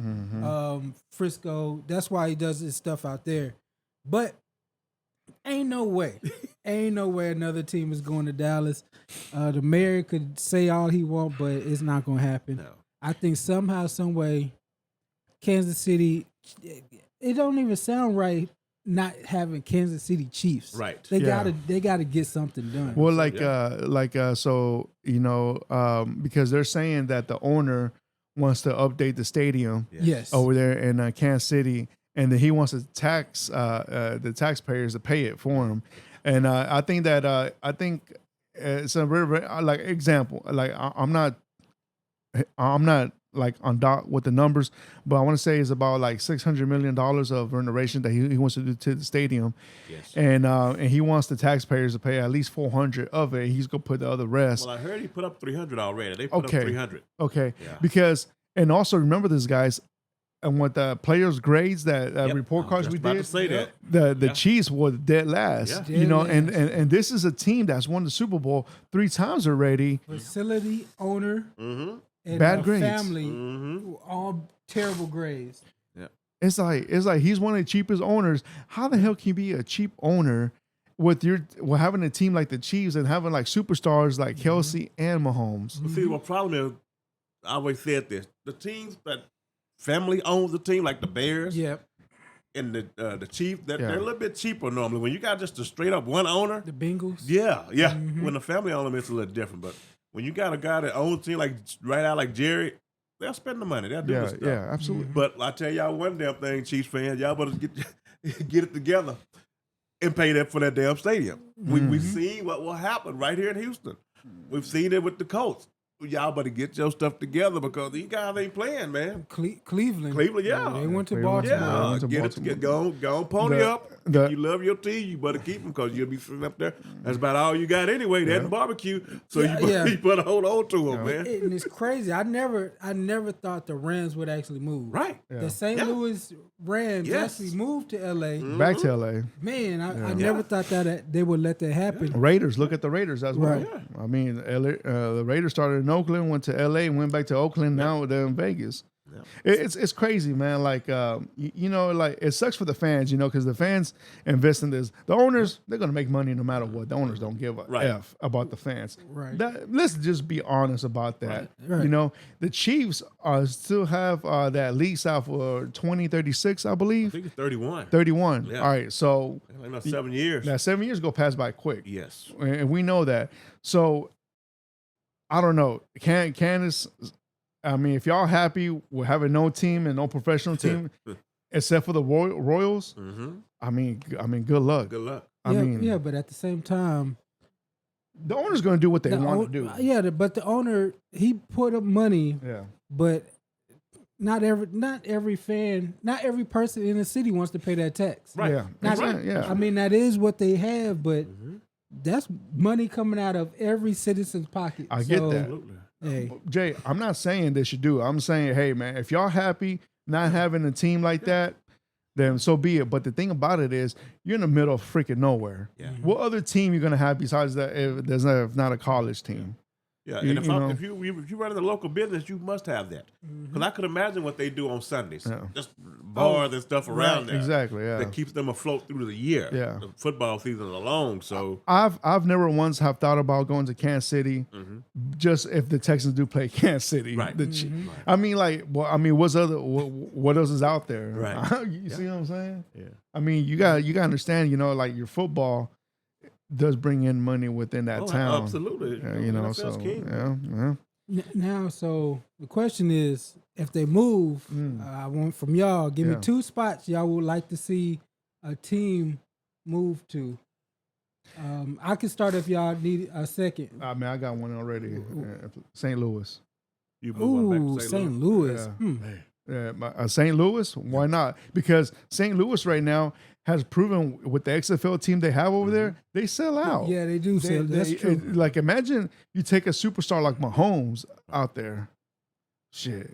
Frisco. That's why he does his stuff out there. But ain't no way another team is going to Dallas. The mayor could say all he want, but it's not going to happen. No. I think somehow, some way, Kansas City. It don't even sound right not having Kansas City Chiefs. Right. They Yeah. gotta get something done. Well, so because they're saying that the owner wants to update the stadium Yes. over there in Kansas City, and then he wants to tax the taxpayers to pay it for him. And I think that it's a very, like example. Like I'm not like on dot with the numbers, but I want to say it's about like $600 million of renovation that he wants to do to the stadium. Yes. And he wants the taxpayers to pay at least 400 of it. He's gonna put the other rest. Well, I heard he put up 300 already. They put Okay. up 300. Okay, Yeah. because and also remember this, guys, and what the players' grades that Yep. report I was cards just we about did. to say that. The Chiefs were dead last, Yeah. you know, Dead and this is a team that's won the Super Bowl 3 times already. Facility owner Mm-hmm. and Bad a grades. family, Mm-hmm. all terrible grades. It's like he's one of the cheapest owners. How the hell can you be a cheap owner with having a team like the Chiefs and having like superstars like Kelsey and Mahomes? See, what problem is, I always said this: the teams that family owns the team, like the Bears Yep. and the Chiefs, they're Yeah. a little bit cheaper normally. When you got just a straight up one owner, The Bengals. yeah. When the family owns them, it's a little different. But when you got a guy that owns a team like right out like Jerry, they'll spend the money. They'll do the Yeah, stuff. yeah, absolutely. But I tell y'all one damn thing, Chiefs fans, y'all better get it together and pay that for that damn stadium. We've seen what will happen right here in Houston. We've seen it with the Colts. y'all better get your stuff together because these guys ain't playing, man. Cleveland. Cleveland, yeah. They went to Cleveland. Baltimore. Yeah. Yeah, went to get Baltimore. it, go on, pony The- up. the- If you love your team, you better keep them because you'll be sitting up there. That's about all you got anyway. That and barbecue, so you better hold on to them, man. And it's crazy. I never thought the Rams would actually move. Right. Yeah. The St. Louis Rams actually moved to LA. Back to LA. Man, I never thought that they would let that happen. Raiders. Look at the Raiders as well. Right. I mean, the Raiders started in Oakland, went to LA, went back to Oakland. Now they're in Vegas. Yeah. It's crazy, man. Like like it sucks for the fans, because the fans invest in this. The owners, they're gonna make money no matter what. The owners don't give a f about the fans. Right. Let's just be honest about that. Right. The Chiefs still have that lease out for 2036, I I believe. think it's 31. 31. Yeah. All right, so Like about 7 years. that 7 years go pass by quick. Yes. And we know that. So I don't know. Candace, I mean, if y'all happy with having no team and no professional team, except for the Royals, I mean, good luck. Good luck. I mean, but at the same time, the owner's going to do what they want to do. Yeah, but the owner, he put up money, Yeah. but not every fan, not every person in the city wants to pay that tax. Right. Yeah. Not- Exactly, yeah. I mean, that is what they have, but that's money coming out of every citizen's pocket. I get that. Absolutely. Hey, Jay, I'm not saying they should do it. I'm saying, hey, man, if y'all happy not having a team like that, then so be it. But the thing about it is, you're in the middle of freaking nowhere. Yeah. What other team you're gonna have besides that? If not a college team. Yeah, You- and you know. if you run in the local business, you must have that. Because I could imagine what they do on Sundays, Yeah. just bars and stuff around there. Exactly. Yeah. That keeps them afloat through the year. Yeah. The football season alone. So I've never once have thought about going to Kansas City, just if the Texans do play Kansas City. Right. I mean, what's what else is out there? Right. You see what I'm saying? yeah, I mean, you got to understand. Like your football does bring in money within that town. absolutely. Yeah, NFL's so king. yeah. now, so the question is, if they move, I want from y'all, give me 2 spots y'all would like to see a team move to. I can start if y'all need a second. I mean, I got one already. St. Louis. You move on Ooh, back to St. Louis. Yeah. Yeah, St. Louis. Why not? Because St. Louis right now has proven with the XFL team they have over there, they sell out. Yeah, they do. That's true. Like, imagine you take a superstar like Mahomes out there. Shit,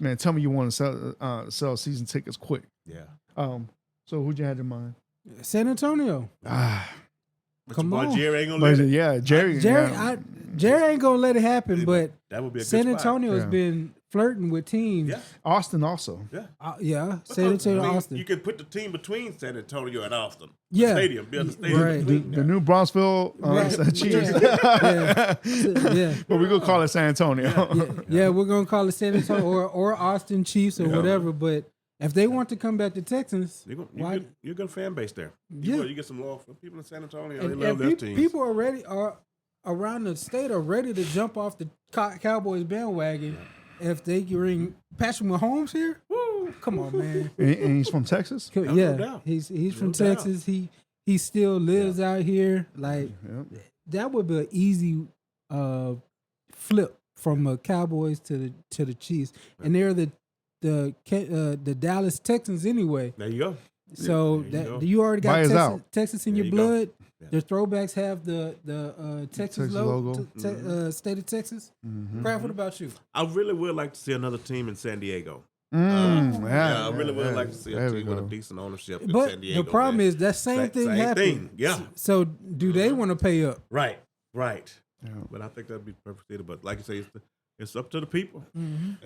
man, tell me you want to sell season tickets quick. Yeah. So who'd you have in mind? San Antonio. But Come your boy on. Jerry ain't gonna let it. Yeah, Jerry. Jerry ain't gonna let it happen, but That would be a San good spot. Antonio has Yeah. been flirting with teams. Yeah. Austin also. Yeah. San Antonio, I mean, Austin. You can put the team between San Antonio and Austin. Yeah. Stadium. Build a stadium Right. between The there. new Bronxville Right. Chiefs. Yeah. But we're going to call it San Antonio. Yeah, we're gonna call it San Antonio or Austin Chiefs or whatever. But if they want to come back to Texans, why? You're a good fan base there. Yeah. You get some loyal people in San Antonio. And, they love their teams. people are around the state are ready to jump off the Cowboys bandwagon if they bring Patrick Mahomes here. Woo! Come on, man. And he's from Texas? Yeah, no doubt. he's from No doubt. Texas. He still lives out here. Like Yep. that would be an easy flip from the Cowboys to the Chiefs, and they're the Dallas Texans anyway. There you go. So There you go. you already got Buy us out. Texas in There your you go. blood. Yeah. The throwbacks have the Texas Texas logo. logo. State of Texas. Craft, what about you? I really would like to see another team in San Diego. Yeah, I really would like to see a There we team with a go. decent ownership in But San Diego. the problem man. is that same thing Same happened. thing, yeah. So do they want to pay up? Right. Yeah. But I think that'd be perfect. But like you say, it's up to the people. And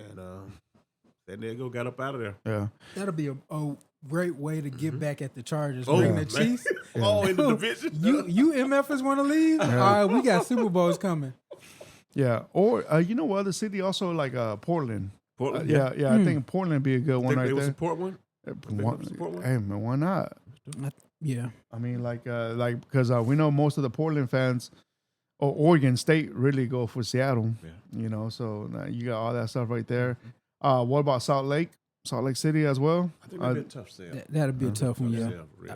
San Diego got up out of there. Yeah. That'll be a great way to get back at the Chargers. Oh, Bring man. the Chiefs. Oh, in the division. You MFers want to leave? All right, we got Super Bowls coming. Yeah. Or, you know what other city also like Portland? Portland. Yeah. I think Portland would be a good one Think right they would there. support one? Why- they would support one? Hey, man, why not? Yeah. I mean, because we know most of the Portland fans or Oregon State really go for Seattle. Yeah. So you got all that stuff right there. What about Salt Lake City as well? I think that'd be a tough sale. That'll be a tough one, yeah. Really.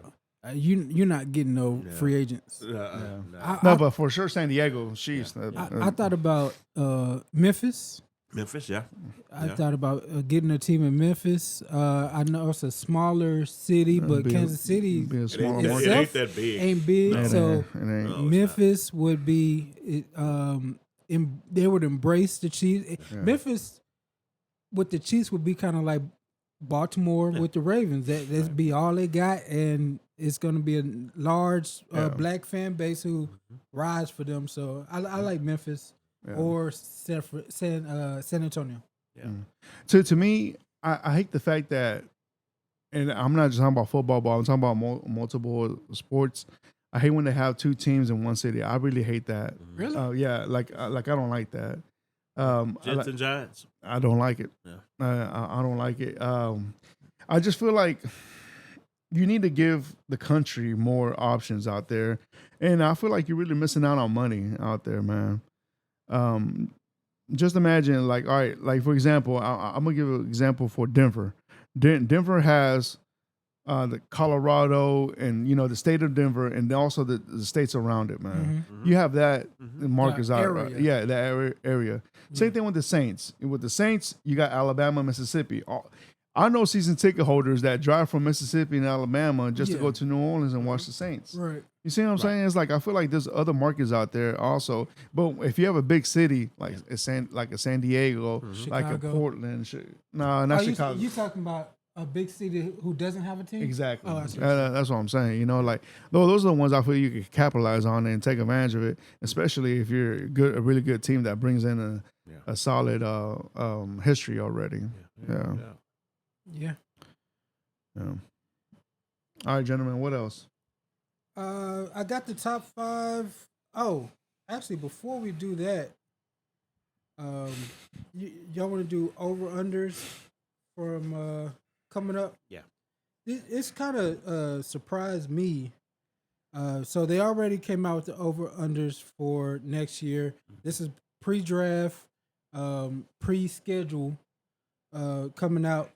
You're not getting no free agents. No. No, but for sure, San Diego. Sheesh. I thought about Memphis. Memphis, yeah. I thought about getting a team in Memphis. I know it's a smaller city, but Kansas City be a smaller It market. ain't that big. ain't big. No. So It ain't. No, Memphis would be. They would embrace the Chiefs. Memphis with the Chiefs would be kind of like Baltimore with the Ravens. That's be all they got, and it's going to be a large black fan base who rides for them. So I like Memphis or San Antonio. Yeah. To me, I hate the fact that, and I'm not just talking about football, but I'm talking about multiple sports. I hate when they have two teams in one city. I really hate that. Really? Yeah, like I don't like that. Jets and Giants. I don't like it. Yeah. I don't like it. I just feel like you need to give the country more options out there, and I feel like you're really missing out on money out there, man. Just imagine, like, all right, like for example, I'm gonna give an example for Denver. Denver has the Colorado and the state of Denver, and also the states around it, man. You have that markers out, area. That area. Same thing with the Saints. With the Saints, you got Alabama, Mississippi. I know season ticket holders that drive from Mississippi and Alabama just to go to New Orleans and watch the Saints. Right. You see what I'm saying? It's like I feel like there's other markets out there also. But if you have a big city like a San Diego, like a Chicago. Portland, no, not Chicago. You talking about a big city who doesn't have a team? Exactly. Oh, I see what you're saying. That's what I'm saying. Like those are the ones I feel you can capitalize on and take advantage of it, especially if you're a really good team that brings in a solid history already. Yeah. All right, gentlemen. What else? I got the top 5. Oh, actually, before we do that, y'all want to do over-unders from coming up? Yeah. It's kind of surprised me. So they already came out with the over-unders for next year. This is pre-draft, pre-schedule coming out.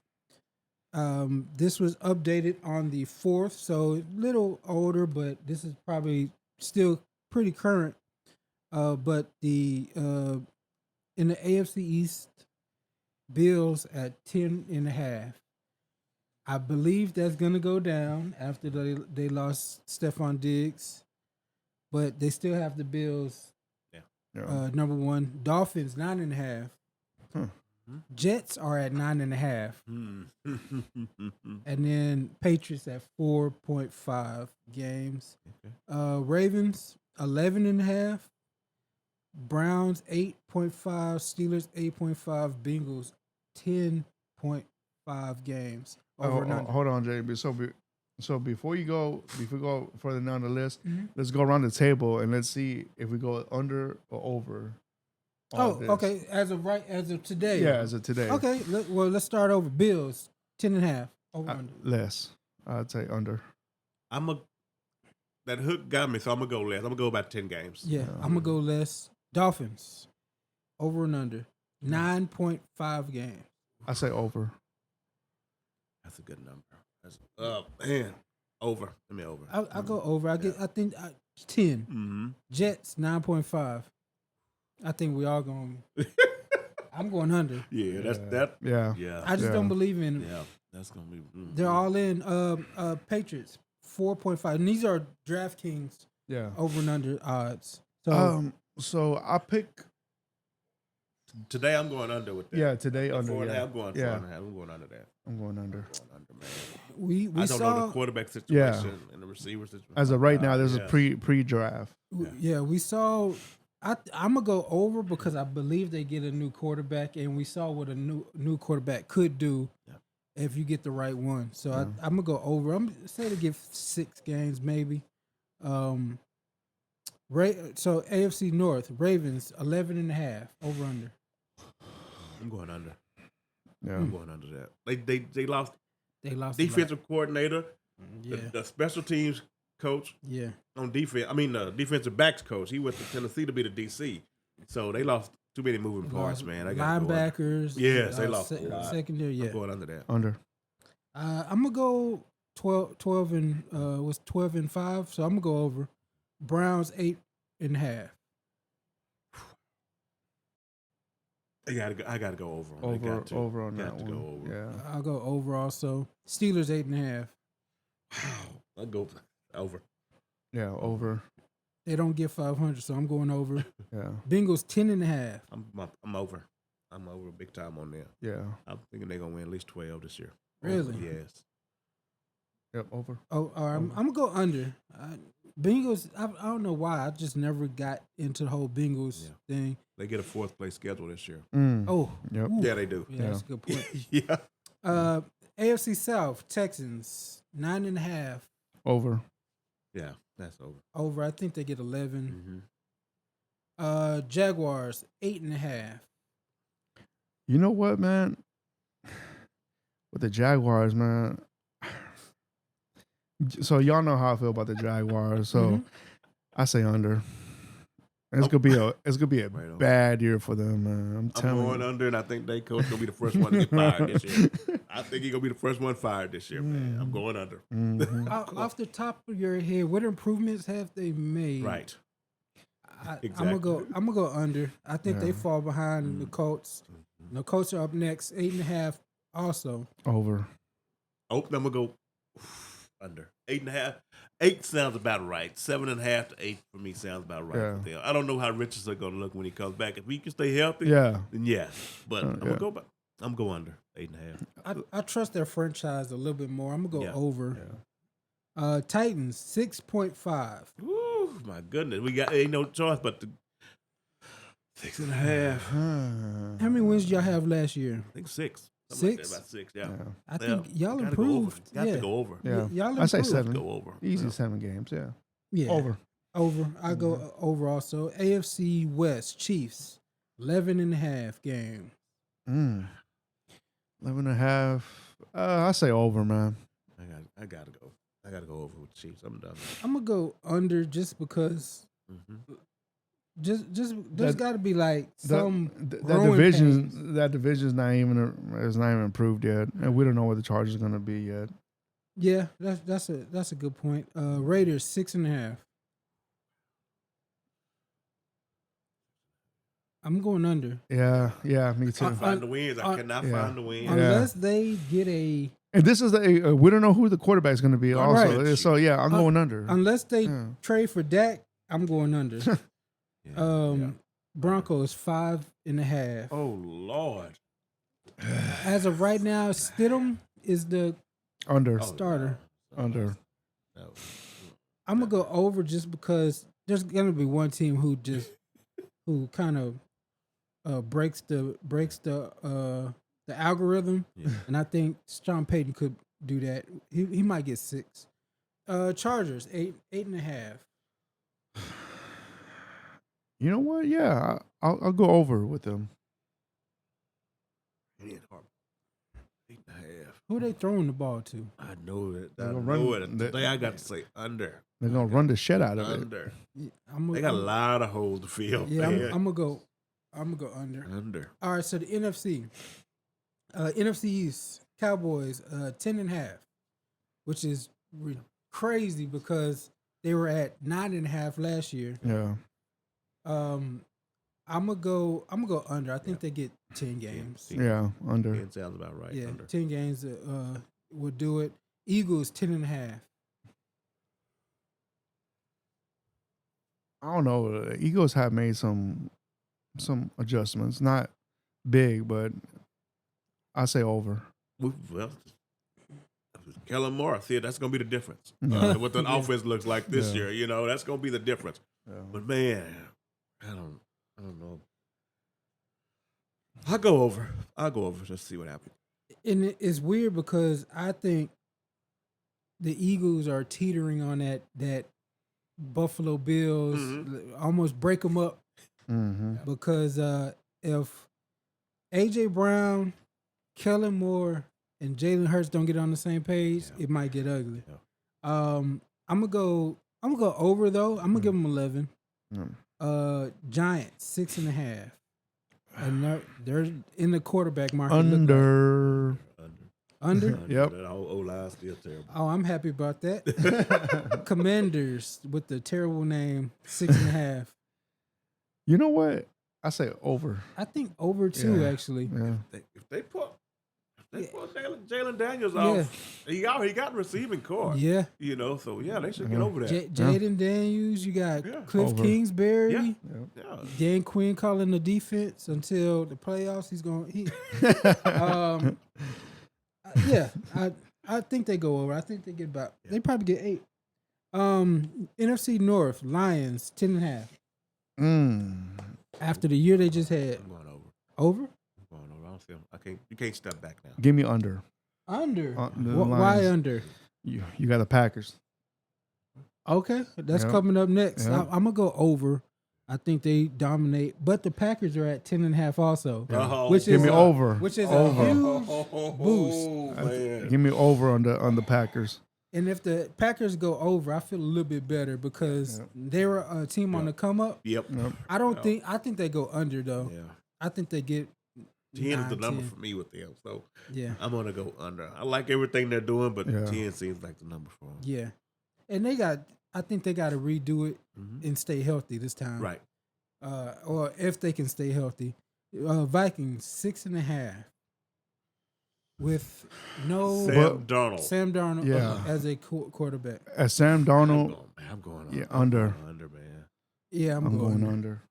This was updated on the 4th, so a little older, but this is probably still pretty current. But the in the AFC East, Bills at 10.5. I believe that's gonna go down after they lost Stephon Diggs, but they still have the Bills. Number 1. Dolphins 9.5. Jets are at 9.5. And then Patriots at 4.5 games. Ravens 11.5. Browns 8.5. Steelers 8.5. Bengals 10.5 games. Hold on, JB. So before we go further down the list, let's go around the table and let's see if we go under or over. Okay. As of today. Yeah, as of today. Okay. Let's start over. Bills 10.5. Over under. Less. I'd say under. That hook got me, so I'm gonna go less. I'm gonna go about 10 games. Yeah, I'm gonna go less. Dolphins over and under 9.5 games. I say over. That's a good number. Man, over. Let me over. I'll go over. I think 10. Mm-hmm. Jets 9.5. I think we all going. I'm going under. Yeah, that's that. Yeah. I just don't believe in it. Yeah, that's gonna be. They're all in. Patriots 4.5. And these are DraftKings. Yeah. Over and under odds. So I pick. Today I'm going under with that. Yeah, today under. I'm going 4.5. I'm going under that. I'm going under. Man. We I don't know the quarterback situation and the receiver situation. As of right now, there's a pre-draft. Yeah, we saw. I'm gonna go over because I believe they get a new quarterback, and we saw what a new quarterback could do if you get the right one. So I'm gonna go over. I'm gonna say to give 6 games maybe. So AFC North, Ravens 11.5 over under. I'm going under. Yeah, I'm going under that. They lost. They lost defensive coordinator. Yeah. The special teams coach. Yeah. On defense, the defensive backs coach. He went to Tennessee to be the DC. So they lost too many moving parts, man. I got linebackers. Yes, they lost secondary. Yeah, I'm going under that. Under. I'm gonna go 12 and 5. So I'm gonna go over. Browns 8.5. I gotta go over. Over on that one. Go over. Yeah. I'll go over also. Steelers 8.5. Wow. I'll go over. Yeah, over. They don't get 500, so I'm going over. Yeah. Bengals 10.5. I'm over. I'm over big time on them. Yeah. I'm thinking they're gonna win at least 12 this year. Really? Yes. Yep, over. Oh, all right. I'm gonna go under. Bengals. I don't know why. I just never got into the whole Bengals thing. They get a 4th place schedule this year. Oh, yep. ooh. Yeah, they do. Yeah, that's a good point. Yeah. AFC South Texans 9.5. Over. Yeah, that's over. Over. I think they get 11. Mm-hmm. Jaguars 8.5. You know what, man? With the Jaguars, man. So y'all know how I feel about the Jaguars. So I say under. It's gonna be a bad year for them, man. I'm telling you. I'm going under, and I think they coach gonna be the first one to get fired this year. I think he's gonna be the first one fired this year, man. I'm going under. Off the top of your head, what improvements have they made? Right. I'm gonna go under. I think they fall behind the Colts. The Colts are up next, 8.5. Also over. Oh, I'm gonna go under 8.5. 8 sounds about right. 7.5 to 8 for me sounds about right. Yeah. For them. I don't know how Richardson gonna look when he comes back. If he can stay healthy, yeah, then yes. But I'm gonna go back. I'm going under 8.5. I trust their franchise a little bit more. I'm gonna go over. Yeah. Titans 6.5. Ooh, my goodness, we got ain't no choice but to 6.5. How many wins did y'all have last year? I think 6. 6? Like that, about 6. Yeah. I think y'all improved. Got to go over. Yeah, y'all improved. I say 7. Go over. Easy 7 games. Yeah. Yeah. Over. I go over also. AFC West Chiefs 11.5 game. 11.5. I say over, man. I gotta go. I gotta go over with the Chiefs. I'm done. I'm gonna go under just because. Just there's got to be like some that division's not even improved yet, and we don't know what the Chargers are going to be yet. Yeah, that's a good point. Raiders 6.5. I'm going under. Yeah, me too. I find the wins. I cannot find the wins. Unless they get a. And this is we don't know who the quarterback's going to be. Also, right. So yeah, I'm going under. Unless they trade for Dak, I'm going under. Broncos 5.5. Oh Lord! As of right now, Stidham is the under starter. Under. No. I'm gonna go over just because there's gonna be one team who kind of breaks the algorithm, and I think Sean Payton could do that. He might get 6. Chargers 8.5. You know what? Yeah, I'll go over with them. 8.5. Who are they throwing the ball to? I know it. They're I gonna know run- it. Today I got to say under. They're gonna run the shit out of it. Under. They got a lot of holes to fill. Yeah, man. I'm gonna go under. Under. All right, so the NFC. NFC East, Cowboys 10.5, which is crazy because they were at 9.5 last year. Yeah. I'm gonna go under. I think they get 10 games. Yeah, under. 10 sounds about right. Yeah, Under. 10 games would do it. Eagles 10.5. I don't know. The Eagles have made some adjustments, not big, but I say over. Well, Kellen Moore, see, that's going to be the difference. What the offense looks like this year, that's going to be the difference. Yeah. But man, I don't know. I'll go over. Just see what happens. And it's weird because I think the Eagles are teetering on that Buffalo Bills, almost break them up. Because if A.J. Brown, Kellen Moore, and Jalen Hurts don't get on the same page, it might get ugly. Yeah. I'm gonna go over though. I'm gonna give them 11. Giants 6.5, and they're in the quarterback market. Under. Under. Yep. That old line still terrible. Oh, I'm happy about that. Commanders with the terrible name 6.5. You know what? I say over. I think over 2 Yeah. actually. Yeah. If they put Jalen Daniels off, he got receiving core. Yeah. You know, so yeah, they should get over that. Jaden Daniels, you got Cliff Over. Kingsbury. Yeah. Yeah. Yeah. Dan Quinn calling the defense until the playoffs. He's going. Yeah, I think they go over. I think they get about. They probably get 8. NFC North Lions 10.5. After the year they just had. I'm going over. Over. I'm going over. I don't see him. You can't step back now. Give me under. Under. The Why Lions. under? You got the Packers. Okay, that's Yep. coming up next. Yep. I'm gonna go over. I think they dominate, but the Packers are at 10.5 also, which Give is me over. which is Over. a huge boost. Man. Give me over on the Packers. And if the Packers go over, I feel a little bit better because they were a team on the come up. Yep. I think they go under though. Yeah. I think they get 10 is the 9, number 10. for me with them. So Yeah, I'm gonna go under. I like everything they're doing, but Yeah. 10 seems like the number for them. yeah. And I think they got to redo it and stay healthy this time. Right. Or if they can stay healthy. Vikings 6.5 with no Sam Darnold Yeah. as a quarterback. As Sam Darnold, I'm going yeah, under. under. Under, man. Yeah, I'm going under.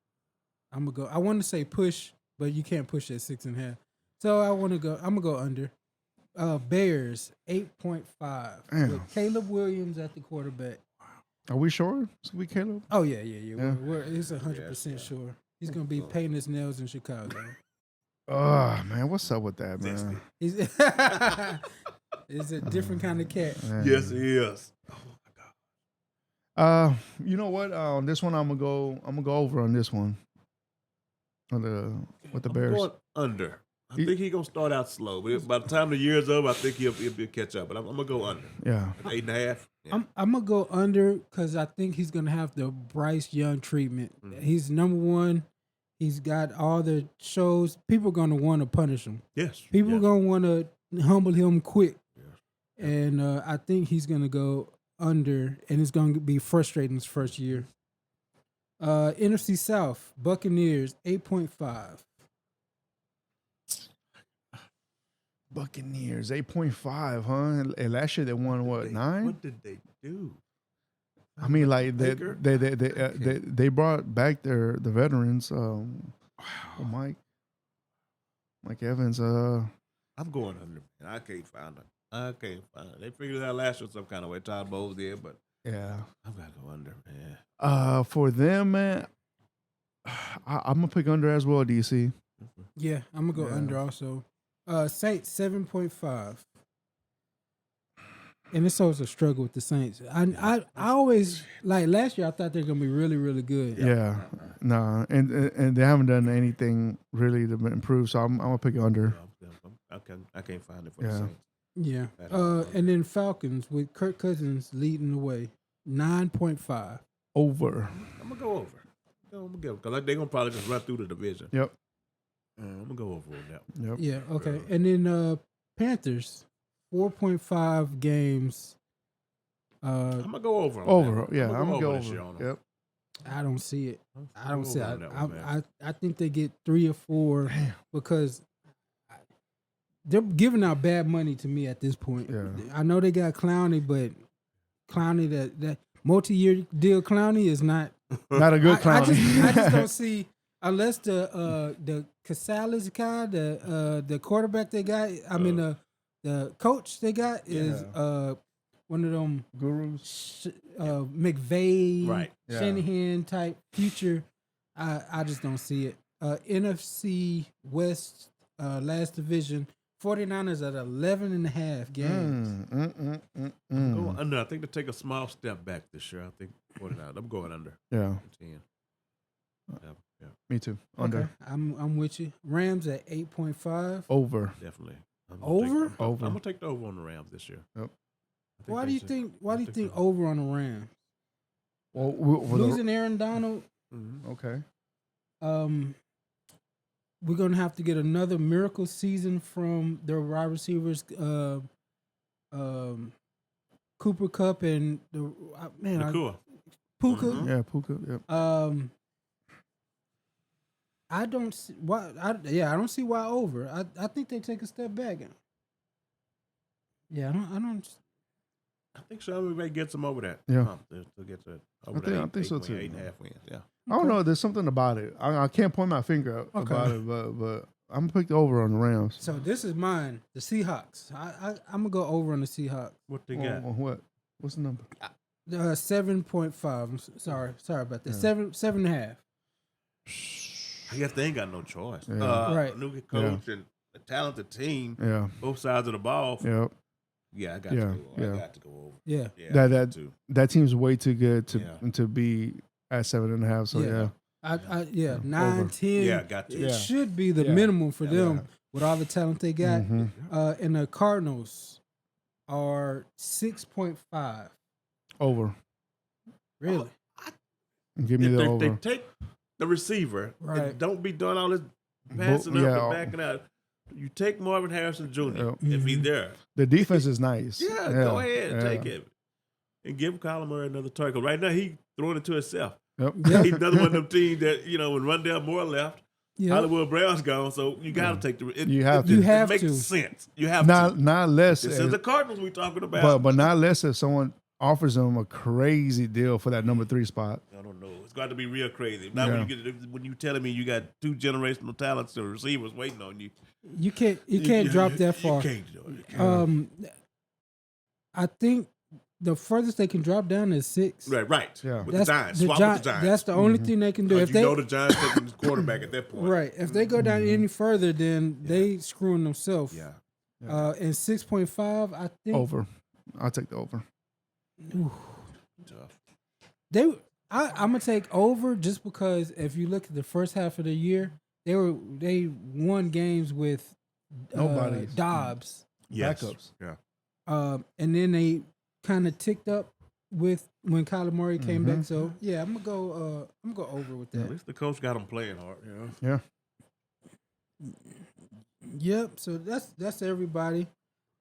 I'm gonna go. I want to say push, but you can't push at 6.5. So I want to go. I'm gonna go under. Bears 8.5 with Caleb Williams at the quarterback. Are we sure? Is we Caleb? Oh yeah. Yeah. It's 100% sure. He's gonna be painting his nails in Chicago. Oh man, what's up with that, man? He's a different kind of cat. Man. Yes, he is. You know what? On this one, I'm gonna go over on this one. With the I'm Bears. going under. I think he's gonna start out slow, but by the time the year's over, I think he'll be a catch up. But I'm gonna go under. Yeah. 8.5. Yeah. I'm gonna go under because I think he's gonna have the Bryce Young treatment. He's number one. He's got all the shows. People are gonna want to punish him. Yes. People are gonna want to humble him quick. And I think he's gonna go under, and it's gonna be frustrating his first year. NFC South Buccaneers 8.5. Buccaneers 8.5, huh? And last year they won what 9? What did they do? I mean, like Baker? they brought back the veterans. Mike Evans. I'm going under. Man. I can't find it. They figured it out last year some kind of way. Todd Bowles did, but Yeah. I'm gonna go under, man. For them, man, I'm gonna pick under as well. DC. Yeah, I'm gonna go under also. Saints 7.5. And it's always a struggle with the Saints. I always like last year. I thought they're gonna be really, really good. Yeah. Nah, and they haven't done anything really to improve. So I'm gonna pick under. I can't find it for the Saints. Yeah. And then Falcons with Kirk Cousins leading the way, 9.5. Over. I'm gonna go over. I'm gonna give because they're gonna probably just run through the division. Yep. I'm gonna go over on that. Yep. Yeah. Okay. And then Panthers 4.5 games. I'm gonna go over. On Over. that. Yeah. I'm gonna go this year over. on them. Yep. I don't see it. I don't see it. on that one, man. I think they get 3 or 4 because they're giving out bad money to me at this point. Yeah. I know they got Clowney, but Clowney that multi-year deal Clowney is not Not a good clown. I just don't see unless the Casales guy, the quarterback they got. I mean the coach they got is one of them Gurus. McVay, Right. Yeah. Shanahan type future. I just don't see it. NFC West last division. 49ers at 11.5 games. I'm going under. I think they take a small step back this year. I think 49. I'm going under. Yeah. 10. Yeah, Me too. Under. Okay, I'm with you. Rams at 8.5. Over. definitely. Over? Over. I'm gonna take the over on the Rams this year. Yep. Why do you think? Why do you think so. over on the Rams? Well, Losing Aaron Donald. okay. we're gonna have to get another miracle season from the wide receivers, Cooper Cup and Nakua. Puka. Mhm. Yeah, Puka. Yep. I don't see why. I don't see why over. I think they take a step back. Yeah, I don't. I think Sean McVay gets them over that. Yeah. hump to get to over I think so, too. 8.5 wins. Yeah. I don't know. There's something about it. I can't point my finger out about it, but I'm gonna pick the over on the Rams. So this is mine. The Seahawks. I'm gonna go over on the Seahawks. What they got? On what? What's the number? 7.5. Sorry about that. 7.5. I guess they ain't got no choice. Yeah. Right. New coach and a talented team. Yeah. Both sides of the ball. Yep. Yeah, I got Yeah, to go. yeah. I got to go over. Yeah. Yeah, I got to. That team's way too good Yeah. to be at 7.5. So Yeah. yeah. 9, Over. 10. Yeah, got to. It Yeah. should be the Yeah. minimum for them Yeah. with all the talent they got. Mhm. And the Cardinals are 6.5. Over. Really? Give me the They over. take the receiver. Right. And don't be doing all this passing up yeah. and backing out. You take Marvin Harrison Jr. Yep. if he's Mhm. there. The defense is nice. Yeah, go ahead and yeah. take it. And give Kyler Murray another target. Right now, he throwing it to himself. Yep. He's another one of them teams that, when Rondell Moore left, Yeah. Hollywood Brown's gone, so you got to take the. You have to. You have it makes to. sense. You have Not to. not less. This is the Cardinals we talking about. But not less if someone offers them a crazy deal for that number 3 spot. I don't know. It's got to be real crazy. Not Yeah. when you telling me you got 2 generational talents of receivers waiting on you. You can't drop that far. You can't do it. I think the furthest they can drop down is 6. Right. Yeah. With the Giants. Swap with the Giants. That's the only thing they can do. Because If you they know the Giants taking the quarterback at that point. right, if they go down any further, then they screwing themselves. Yeah. And 6.5, I think Over. I'll take the over. Tough. I'm gonna take over just because if you look at the first half of the year, they won games with Nobody. Dobbs, Yes. Backups. Yeah. and then they kind of ticked up with when Kyler Murray came back. So yeah, I'm gonna go over with At that. least the coach got them playing hard. Yeah. Yep. So that's everybody.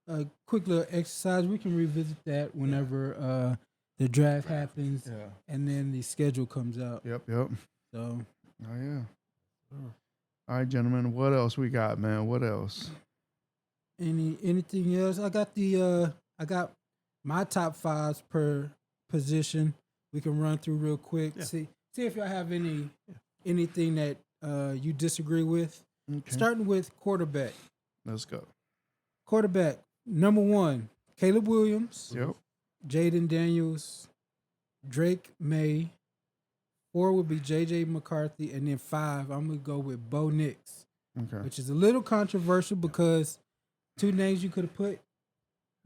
A quick little exercise. We can revisit that whenever the draft happens Yeah. and then the schedule comes out. Yep. So Oh yeah. All right, gentlemen. What else we got, man? What else? anything else? I got my top 5s per position. We can run through real quick. Yeah. See if y'all have anything that you disagree with. Okay. Starting with quarterback. Let's go. Quarterback number 1, Caleb Williams, Yep. Jaden Daniels, Drake May. 4 would be J.J. McCarthy, and then 5, I'm gonna go with Bo Nix, Okay. which is a little controversial because 2 names you could have put: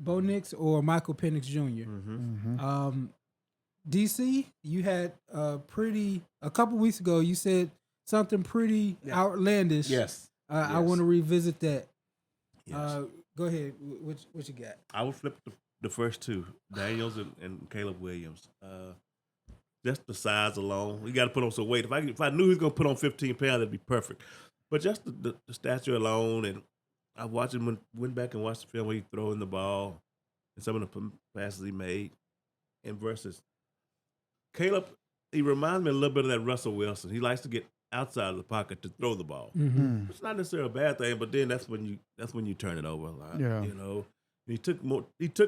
Bo Nix or Michael Penix Jr. Mm-hmm. DC, you had a couple weeks ago. You said something pretty outlandish. Yes. I want to revisit that. Yes. Go ahead. What you got? I would flip the first 2, Daniels and Caleb Williams. Just the size alone, you got to put on some weight. If I knew he was going to put on 15 pounds, that'd be perfect. But just the stature alone, and I went back and watched the film where he throwing the ball and some of the passes he made, and versus Caleb, he reminds me a little bit of that Russell Wilson. He likes to get outside of the pocket to throw the ball. Mm-hmm. It's not necessarily a bad thing, but then that's when you turn it over a lot. Yeah. He took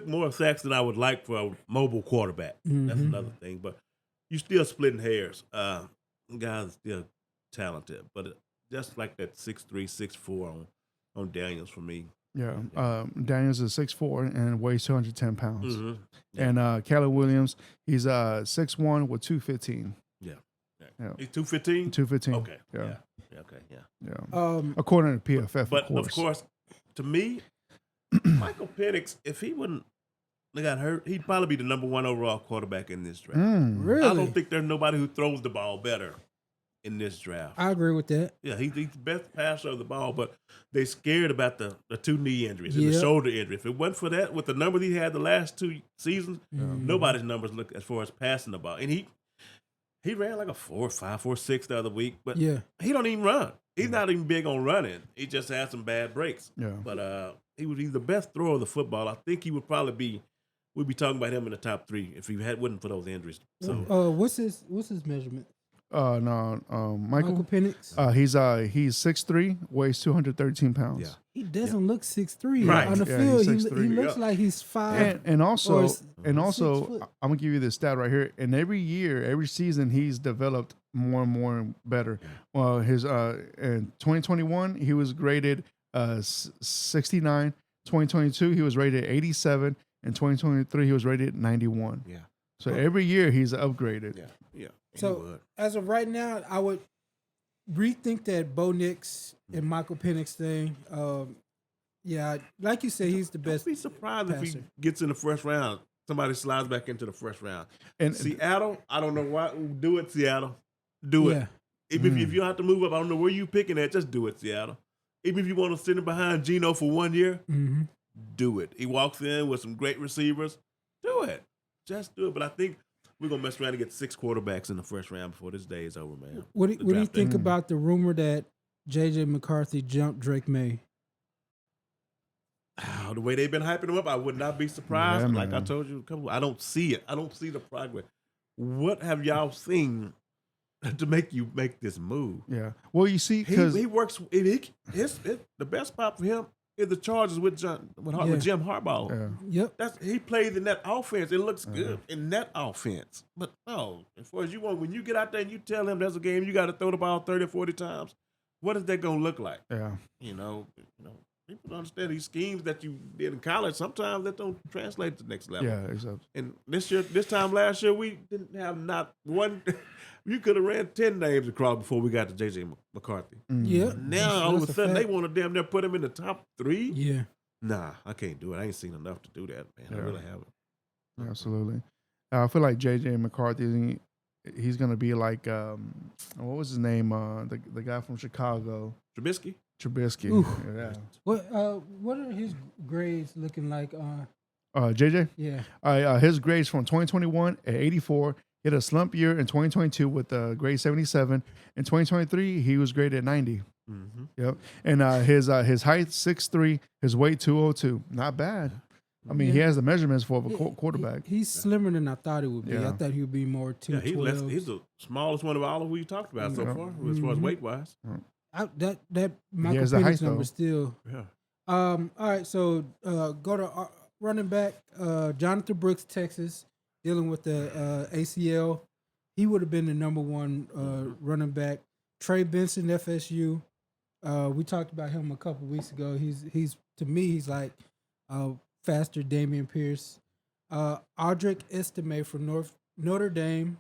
more sacks than I would like for a mobile quarterback. That's another thing. But you still splitting hairs. Guys still talented, but just like that 6'3", 6'4" on Daniels for me. Yeah. Daniels is 6'4" and weighs 210 pounds. Mm-hmm. And Caleb Williams, he's 6'1" with 215. Yeah. He's 215? 215. Okay. Yeah. Okay. Yeah. Yeah. According to PFF, But of course, to me, Michael Penix, if he wouldn't have got hurt, he'd probably be the number 1 overall quarterback in this draft. Really? I don't think there's nobody who throws the ball better in this draft. I agree with that. Yeah, he's the best passer of the ball, but they scared about the 2 knee injuries and the Yep. shoulder injury. If it wasn't for that, with the number he had the last 2 seasons, nobody's numbers look as far as passing the ball. And he ran like a 4.5, 4.6 the other week, but Yeah. he don't even run. He's not even big on running. He just had some bad breaks. Yeah. But he's the best thrower of the football. I think he would probably be. We'd be talking about him in the top 3 if he wasn't for those injuries. So what's his measurement? No, Michael Penix. He's 6'3", weighs 213 pounds. Yeah. He doesn't look 6'3". Right. On the Yeah, field, he's he 6'3". looks like he's 5. And also, or 6 foot. I'm gonna give you this stat right here. And every year, every season, he's developed more and more and better. Well, his in 2021, he was graded 69. 2022, he was rated 87. In 2023, he was rated 91. Yeah. So every year, he's upgraded. Yeah. So as of right now, I would rethink that Bo Nix and Michael Penix thing. Yeah, like you said, he's the best. Don't be surprised if he passer. gets in the first round. Somebody slides back into the first round. And Seattle, I don't know why. Do it, Seattle. Do Yeah. it. If you have to move up, I don't know where you picking at. Just do it, Seattle. Even if you want to sit in behind Geno for 1 year, do it. He walks in with some great receivers. Do it. Just do it. But I think we're going to mess around and get 6 quarterbacks in the first round before this day is over, man. What do you think about the rumor that J.J. McCarthy jumped Drake May? The way they've been hyping him up, I would not be surprised. Yeah, like I man. told you, I don't see it. I don't see the progress. What have y'all seen to make you make this move? yeah. Well, you see, because He works. The best spot for him is the Chargers with Jim Harbaugh. yeah. Yep. He plays in that offense. It looks good in that offense. But no, as far as you want, when you get out there and you tell him there's a game, you got to throw the ball 30 or 40 times. What is that going to look like? Yeah. You know, people don't understand these schemes that you did in college. Sometimes that don't translate to the next level. Yeah, exactly. And this time last year, we didn't have not one. You could have ran 10 names across before we got to J.J. McCarthy. Yeah. Now all of a That's sudden fact. they want to damn near put him in the top 3. Yeah. Nah, I can't do it. I ain't seen enough to do that, man. I really haven't. Absolutely. I feel like J.J. McCarthy, he's going to be like, what was his name? The guy from Chicago. Trubisky? Trubisky. Yeah. What are his grades looking like? JJ? Yeah. His grades from 2021 at 84. He had a slump year in 2022 with grade 77. In 2023, he was graded 90. Mm-hmm. Yep. And his height 6'3", his weight 202. Not bad. I mean, he has the measurements for a quarterback. He's slimmer than I thought he would be. Yeah. I thought he would be more 212. He's the smallest one of all of who you talked about so far, as far as weight wise. That Michael has the height, Penix number though. still. Yeah. All right, so go to running back Jonathan Brooks, Texas, dealing with the ACL. He would have been the number 1 running back. Trey Benson, FSU. We talked about him a couple weeks ago. He's to me he's like faster Damian Pierce. Audric Estime from Notre Dame,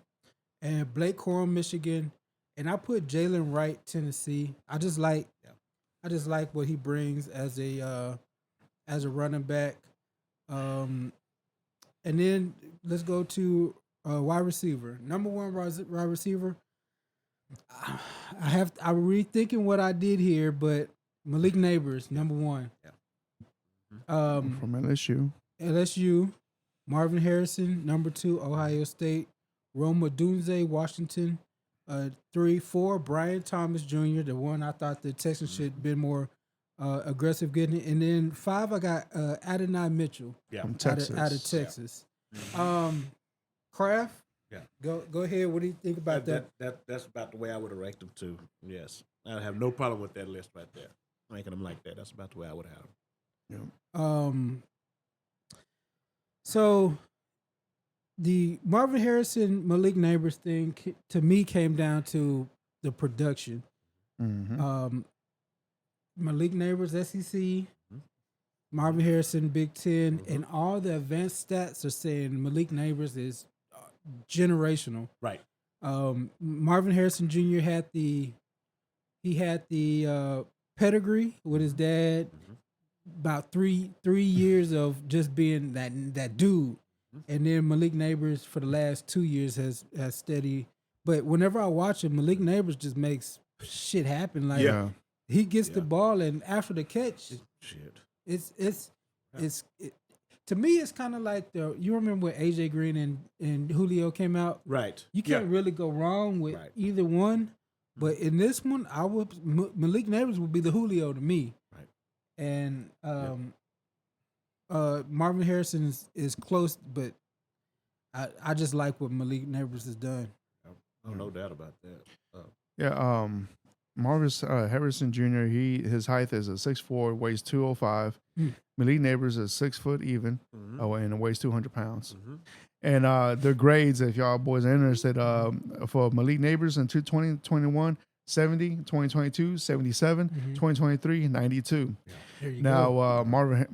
and Blake Corum, Michigan. And I put Jalen Wright, Tennessee. I just like what he brings as a running back. And then let's go to wide receiver. Number 1 wide receiver. I'm rethinking what I did here, but Malik Neighbors, number 1. From LSU. LSU. Marvin Harrison, number 2, Ohio State. Roma Dunze, Washington. 3, 4, Brian Thomas Jr., the one I thought the Texans should have been more aggressive getting. And then 5, I got Adonai Mitchell From Texas. out of Texas. Kraft, Yeah. Go ahead. What do you think about that? That's about the way I would have ranked them too. Yes, I have no problem with that list right there. Ranking them like that. That's about the way I would have them. So the Marvin Harrison, Malik Neighbors thing to me came down to the production. Mm-hmm. Malik Neighbors, SEC. Marvin Harrison, Big Ten, and all the advanced stats are saying Malik Neighbors is generational. Right. Marvin Harrison Jr. had the pedigree with his dad. About three years of just being that dude, and then Malik Neighbors for the last 2 years has steady. But whenever I watch him, Malik Neighbors just makes shit happen. Like he gets the ball, and after the catch, it's to me it's kind of like you remember when AJ Green and Julio came out. Right. You can't really go wrong with either one. But in this one, Malik Neighbors would be the Julio to me. Right. And Marvin Harrison is close, but I just like what Malik Neighbors has done. No doubt about that. Yeah, Marvin Harrison Jr. His height is a 6'4", weighs 205. Malik Neighbors is 6 foot even, and weighs 200 pounds. And their grades, if y'all boys are interested, for Malik Neighbors in 2021, 70, 2022, 77, 2023, 92. There you Now go. Marvin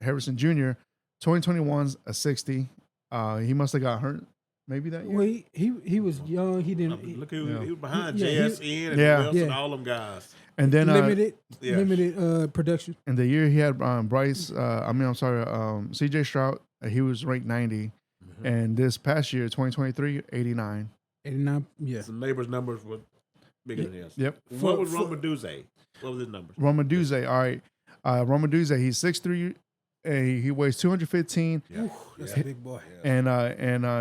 Harrison Jr. 2021's a 60. He must have got hurt maybe that year. Well, he was young. He didn't Look, he was behind he- JSN and Yeah. Wilson, Yeah. all them guys. And then limited Yeah. production. in the year he had CJ Stroud. He was ranked 90. And this past year, 2023, 89. 89. Yeah. Some neighbors' numbers were bigger than his. Yep. What was Romaduze? What was his numbers? Romaduze, all right. Romaduze, he's 6'3", he weighs 215. Yeah. That's a big boy. And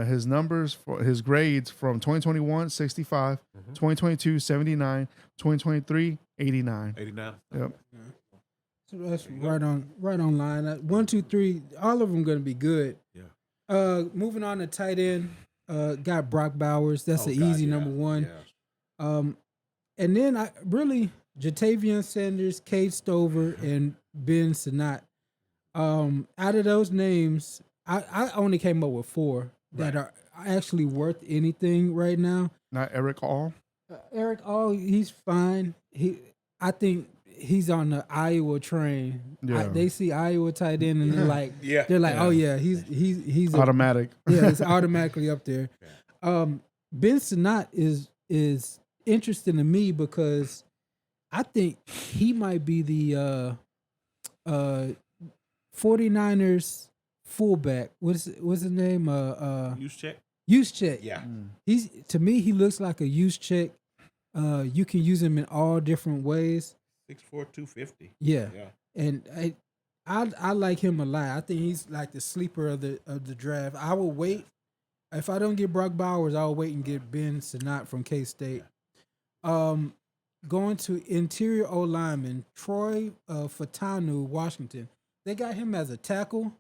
his numbers for his grades from 2021, 65, 2022, 79, 2023, 89. 89. Yep. So that's right on line. 1, 2, 3. All of them going to be good. Yeah. Moving on to tight end. Got Brock Bowers. That's an easy number one. Yeah. And then Jatavian Sanders, Cade Stover, and Ben Sinnott. Out of those names, I only came up with 4 that are actually worth anything right now. Not Eric All. Eric All, he's fine. I think he's on the Iowa train. Yeah. They see Iowa tight end and they're like, Yeah. oh yeah, he's Automatic. yeah, it's automatically up there. Ben Sinnott is interesting to me because I think he might be the 49ers fullback. What's his name? Juszczyk. Yeah. To me he looks like a Juszczyk. You can use him in all different ways. 6'4", 250. Yeah. Yeah. And I like him a lot. I think he's like the sleeper of the draft. I will wait. If I don't get Brock Bowers, I'll wait and get Ben Sinnott from K-State. Going to interior O lineman Troy Fatanu, Washington. They got him as a tackle.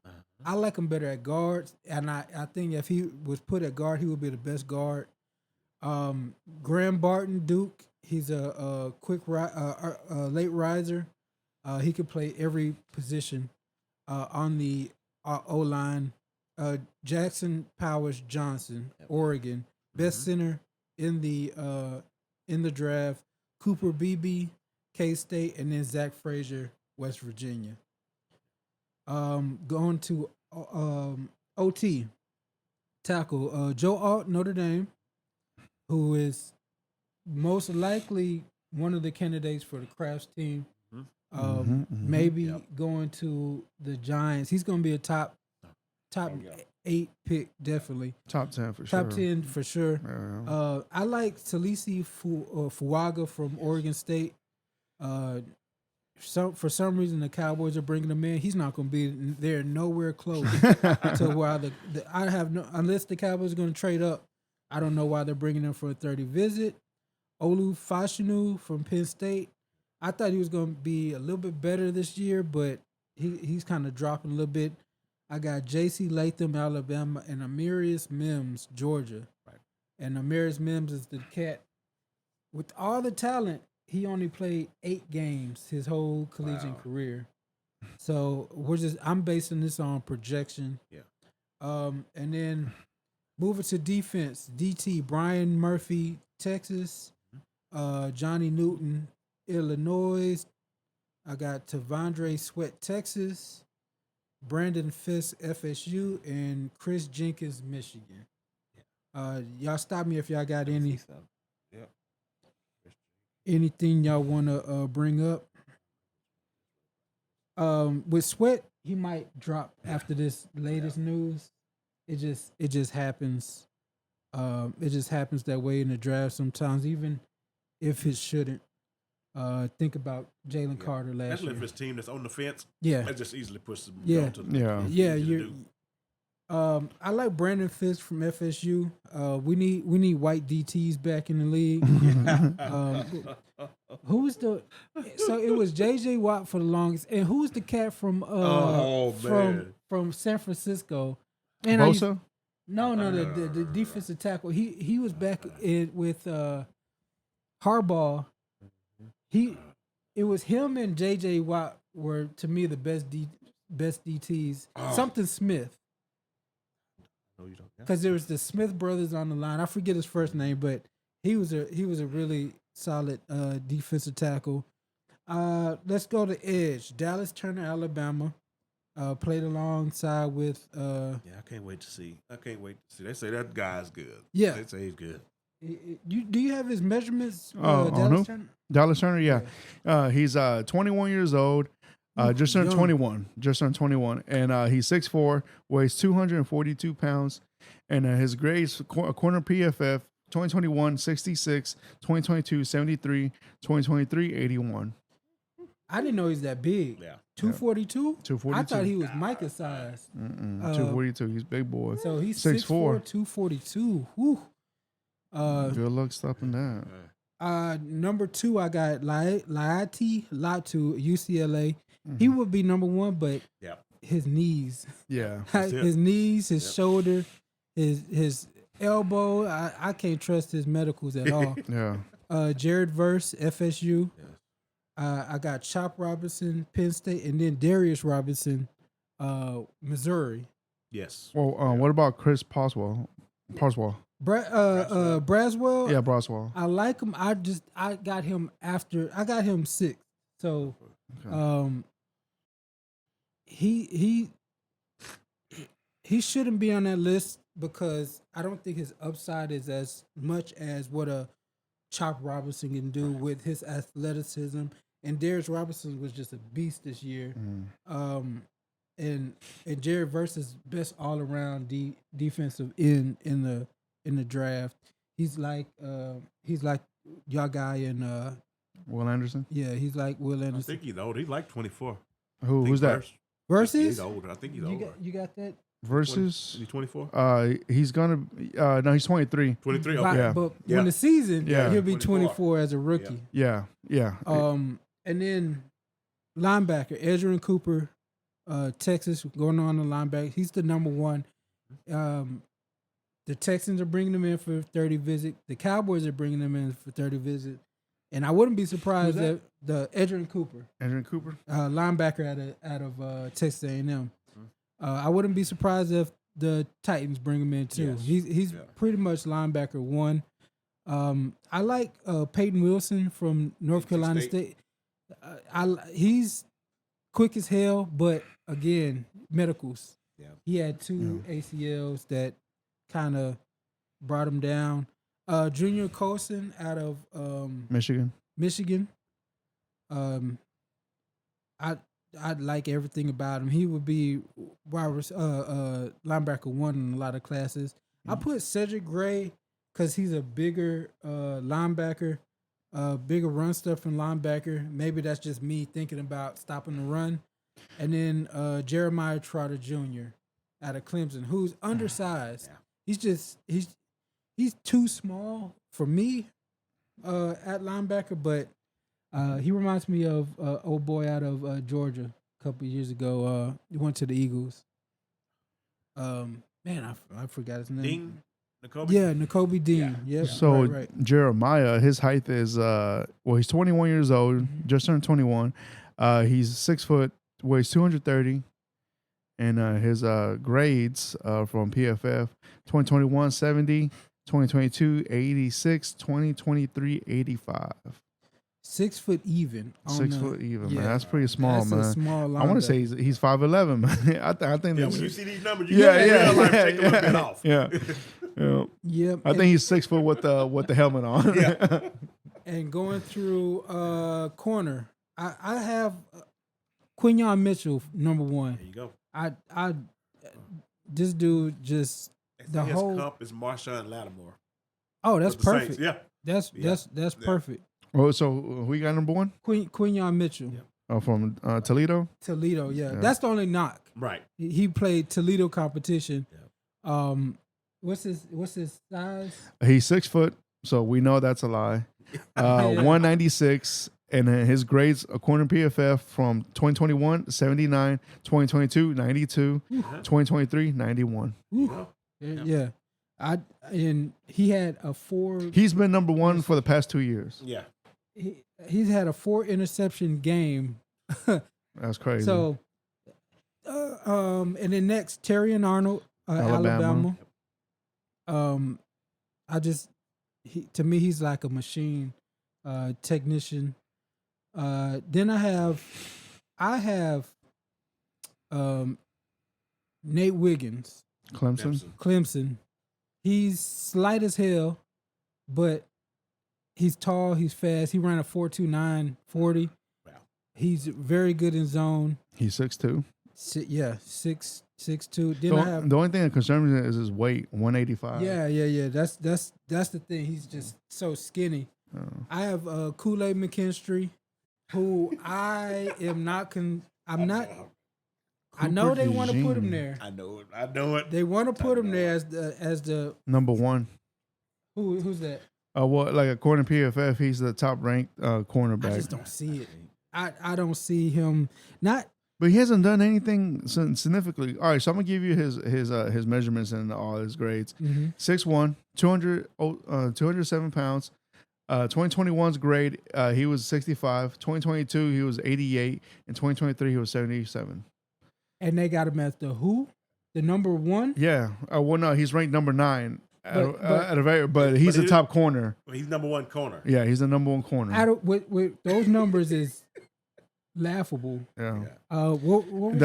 I like him better at guards, and I think if he was put at guard, he would be the best guard. Graham Barton, Duke. He's a quick late riser. He can play every position on the O line. Jackson Powers Johnson, Oregon, best center in the draft. Cooper Beebe, K-State, and then Zach Frazier, West Virginia. Going to OT tackle Joe Alt, Notre Dame, who is most likely one of the candidates for the Crafts team. Maybe going to the Giants. He's going to be a top 8 pick, definitely. Top 10 for sure. Top 10 for sure. Yeah. I like Talisi Fuaga from Oregon State. For some reason, the Cowboys are bringing him in. He's not going to be there nowhere close to why I have no, unless the Cowboys are going to trade up. I don't know why they're bringing him for a 30 visit. Olu Fashanu from Penn State. I thought he was going to be a little bit better this year, but he's kind of dropping a little bit. I got J.C. Latham, Alabama, and Amarius Mims, Georgia. Right. And Amarius Mims is the cat. With all the talent, he only played 8 games his whole collegiate career. So I'm basing this on projection. Yeah. And then moving to defense, DT, Brian Murphy, Texas, Johnny Newton, Illinois. I got Tavondre Sweat, Texas, Brandon Fisk, FSU, and Chris Jenkins, Michigan. Y'all stop me if y'all got anything y'all want to bring up. With Sweat, he might drop after this latest news. It just happens. It just happens that way in the draft sometimes, even if it shouldn't. Think about Jalen Carter last Especially year. if it's a team that's on the fence. Yeah, That just easily pushes them. Yeah. To the Yeah. I like Brandon Fisk from FSU. We need white DTs back in the league. Who was the? So it was J.J. Watt for the longest, and who was the cat from from San Francisco? And Bosa? The defensive tackle. He was back with Harbaugh. It was him and J.J. Watt were to me the best DTs. Something Smith. Because there was the Smith brothers on the line. I forget his first name, but he was a really solid defensive tackle. Let's go to edge. Dallas Turner, Alabama, played alongside with. I can't wait to see. They say that guy's good. Yeah, they say he's good. Do you have his measurements? Dallas Turner? Dallas Turner, yeah. He's 21 years old. Just turned 21. And he's 6'4", weighs 242 pounds. And his grades, according to PFF, 2021, 66, 2022, 73, 2023, 81. I didn't know he's that big. Yeah. 242? 242. I thought he was Micah's size. 242. He's a big boy. So he's 6'4", 242. Whew. Good luck stopping that. Number 2, I got Latu, UCLA. He would be number 1, but his knees. Yeah. His knees, his shoulder, his elbow. I can't trust his medicals at all. Yeah. Jared Verse, FSU. I got Chop Robinson, Penn State, and then Darius Robinson, Missouri. Yes. Well, what about Chris Parswell? Braswell. Yeah, Braswell. I like him. I got him 6th. So, he shouldn't be on that list because I don't think his upside is as much as what a Chop Robinson can do with his athleticism. And Darius Robinson was just a beast this year. And Jared Verse's best all around defensive in the draft. He's like y'all guy in Will Anderson. Yeah, he's like Will Anderson. I think he's old. He's like 24. Who's that? Versus? He's older. I think he's older. You got that? Versus? He's 24. He's gonna. No, he's 23. 23. Okay. But when the season, he'll be 24 as a rookie. Yeah. And then linebacker Edgerrin Cooper, Texas, going on the linebacker. He's the number 1. The Texans are bringing him in for 30 visit. The Cowboys are bringing him in for 30 visit. And I wouldn't be surprised if the Edgerrin Cooper, linebacker out of Texas A&M. I wouldn't be surprised if the Titans bring him in too. Yes. He's pretty much linebacker 1. I like Peyton Wilson from North Carolina State. He's quick as hell, but again, medicals. Yeah. He had 2 ACLs that kind of brought him down. Junior Colson out of Michigan. I like everything about him. He would be linebacker 1 in a lot of classes. I put Cedric Gray because he's a bigger linebacker, bigger run stuffing linebacker. Maybe that's just me thinking about stopping the run. And then Jeremiah Trotter Jr. out of Clemson, who's undersized. He's too small for me at linebacker, but he reminds me of old boy out of Georgia a couple of years ago. He went to the Eagles. I forgot his name. Dean? Nakobe Dean. Yeah. So right. Jeremiah, his height is he's 21 years old, just turned 21. He's 6 foot, weighs 230, and his grades from PFF: 2021 70, 2022 86, 2023 85. 6 foot even. 6 foot even, man. That's pretty small, that's man. A small linebacker. I want to say he's 5'11", man. I think. Yeah, when you see these numbers, take a little bit off. Yeah. I think he's 6 foot with the helmet on. Yeah. And going through corner, I have Quinyon Mitchell number 1. There you go. I this dude just the his whole comp is Marshawn Lattimore. Oh, that's perfect. Saints. Yeah. That's perfect. Oh, so who you got number 1? Quinyon Mitchell. From Toledo. Toledo, yeah. That's the only knock. Right. He played Toledo competition. Yeah. What's his size? He's 6 foot, so we know that's a lie. 196, and then his grades according to PFF from 2021 79, 2022 92, 2023 91. Yeah. And he had a 4. He's been number 1 for the past 2 years. Yeah. He's had a 4 interception game. That's crazy. So, and then next Terry and Arnold, Alabama. To me, he's like a machine technician. Then I have Nate Wiggins, Clemson. He's slight as hell, but he's tall, he's fast. He ran a 4.29 40. Wow. He's very good in zone. He's 6'2". Yeah, 6'2". The only thing that concerns me is his weight, 185. Yeah. That's the thing. He's just so skinny. Oh. I have Kool-Aid McKinstry, who I am not. I'm not. I know they want to put him there. I know it. They want to put him there as the number 1. Who's that? Well, like according to PFF, he's the top ranked cornerback. I just don't see it. I don't see him not. But he hasn't done anything significantly. All right, so I'm gonna give you his measurements and all his grades. 6'1", 207 pounds. 2021's grade, he was 65. 2022, he was 88. In 2023, he was 77. And they got him as the who? The number 1? Yeah. Well, no, he's ranked number 9. But he's a top corner. But he's number 1 corner. Yeah, he's the number 1 corner. With those numbers is laughable. Yeah. What was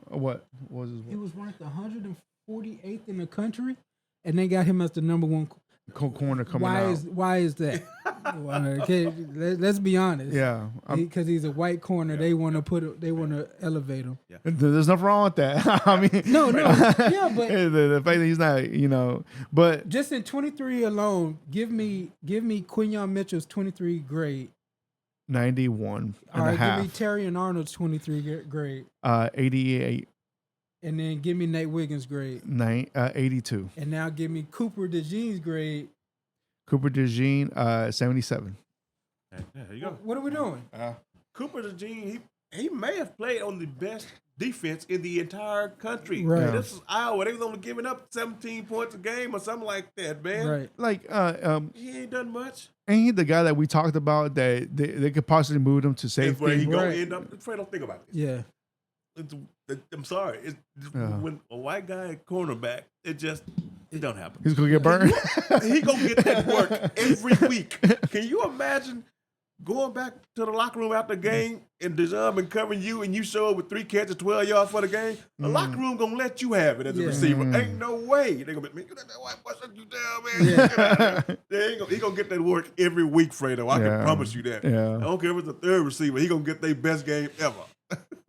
what was his? He was ranked 148th in the country, and they got him as the number 1 corner coming out. Why is that? Okay, let's be honest. Yeah, because he's a white corner. They want to elevate him. Yeah. There's nothing wrong with that. I mean, no, yeah, but the fact that he's not, but just in 23 alone, give me Quinyon Mitchell's 23 grade. 91 All right, give me Terry and Arnold's 23 grade. 88. And then give me Nate Wiggins' grade. 82. And now give me Cooper DeJean's grade. Cooper DeJean, 77. There you go. What are we doing? Cooper DeJean, he may have played on the best defense in the entire country. Right. Yeah. This is Iowa. They was only giving up 17 points a game or something like that, man. Right. Like, he ain't done much. Ain't he the guy that we talked about that they could possibly move him to safety? That's where he gonna end up. Fred, don't think about this. Yeah. I'm sorry. When a white guy at cornerback, it don't happen. He's gonna get burned. He gonna get that work every week. Can you imagine going back to the locker room after the game and Dijon been covering you and you show up with 3 catches, 12 yards for the game? The locker room gonna let you have it as a receiver. Ain't no way. They gonna be, man, that white boy shut you down, man. He gonna get that work every week, Fredo. I can promise you that. Yeah. I don't care if it's the 3rd receiver. He gonna get their best game ever.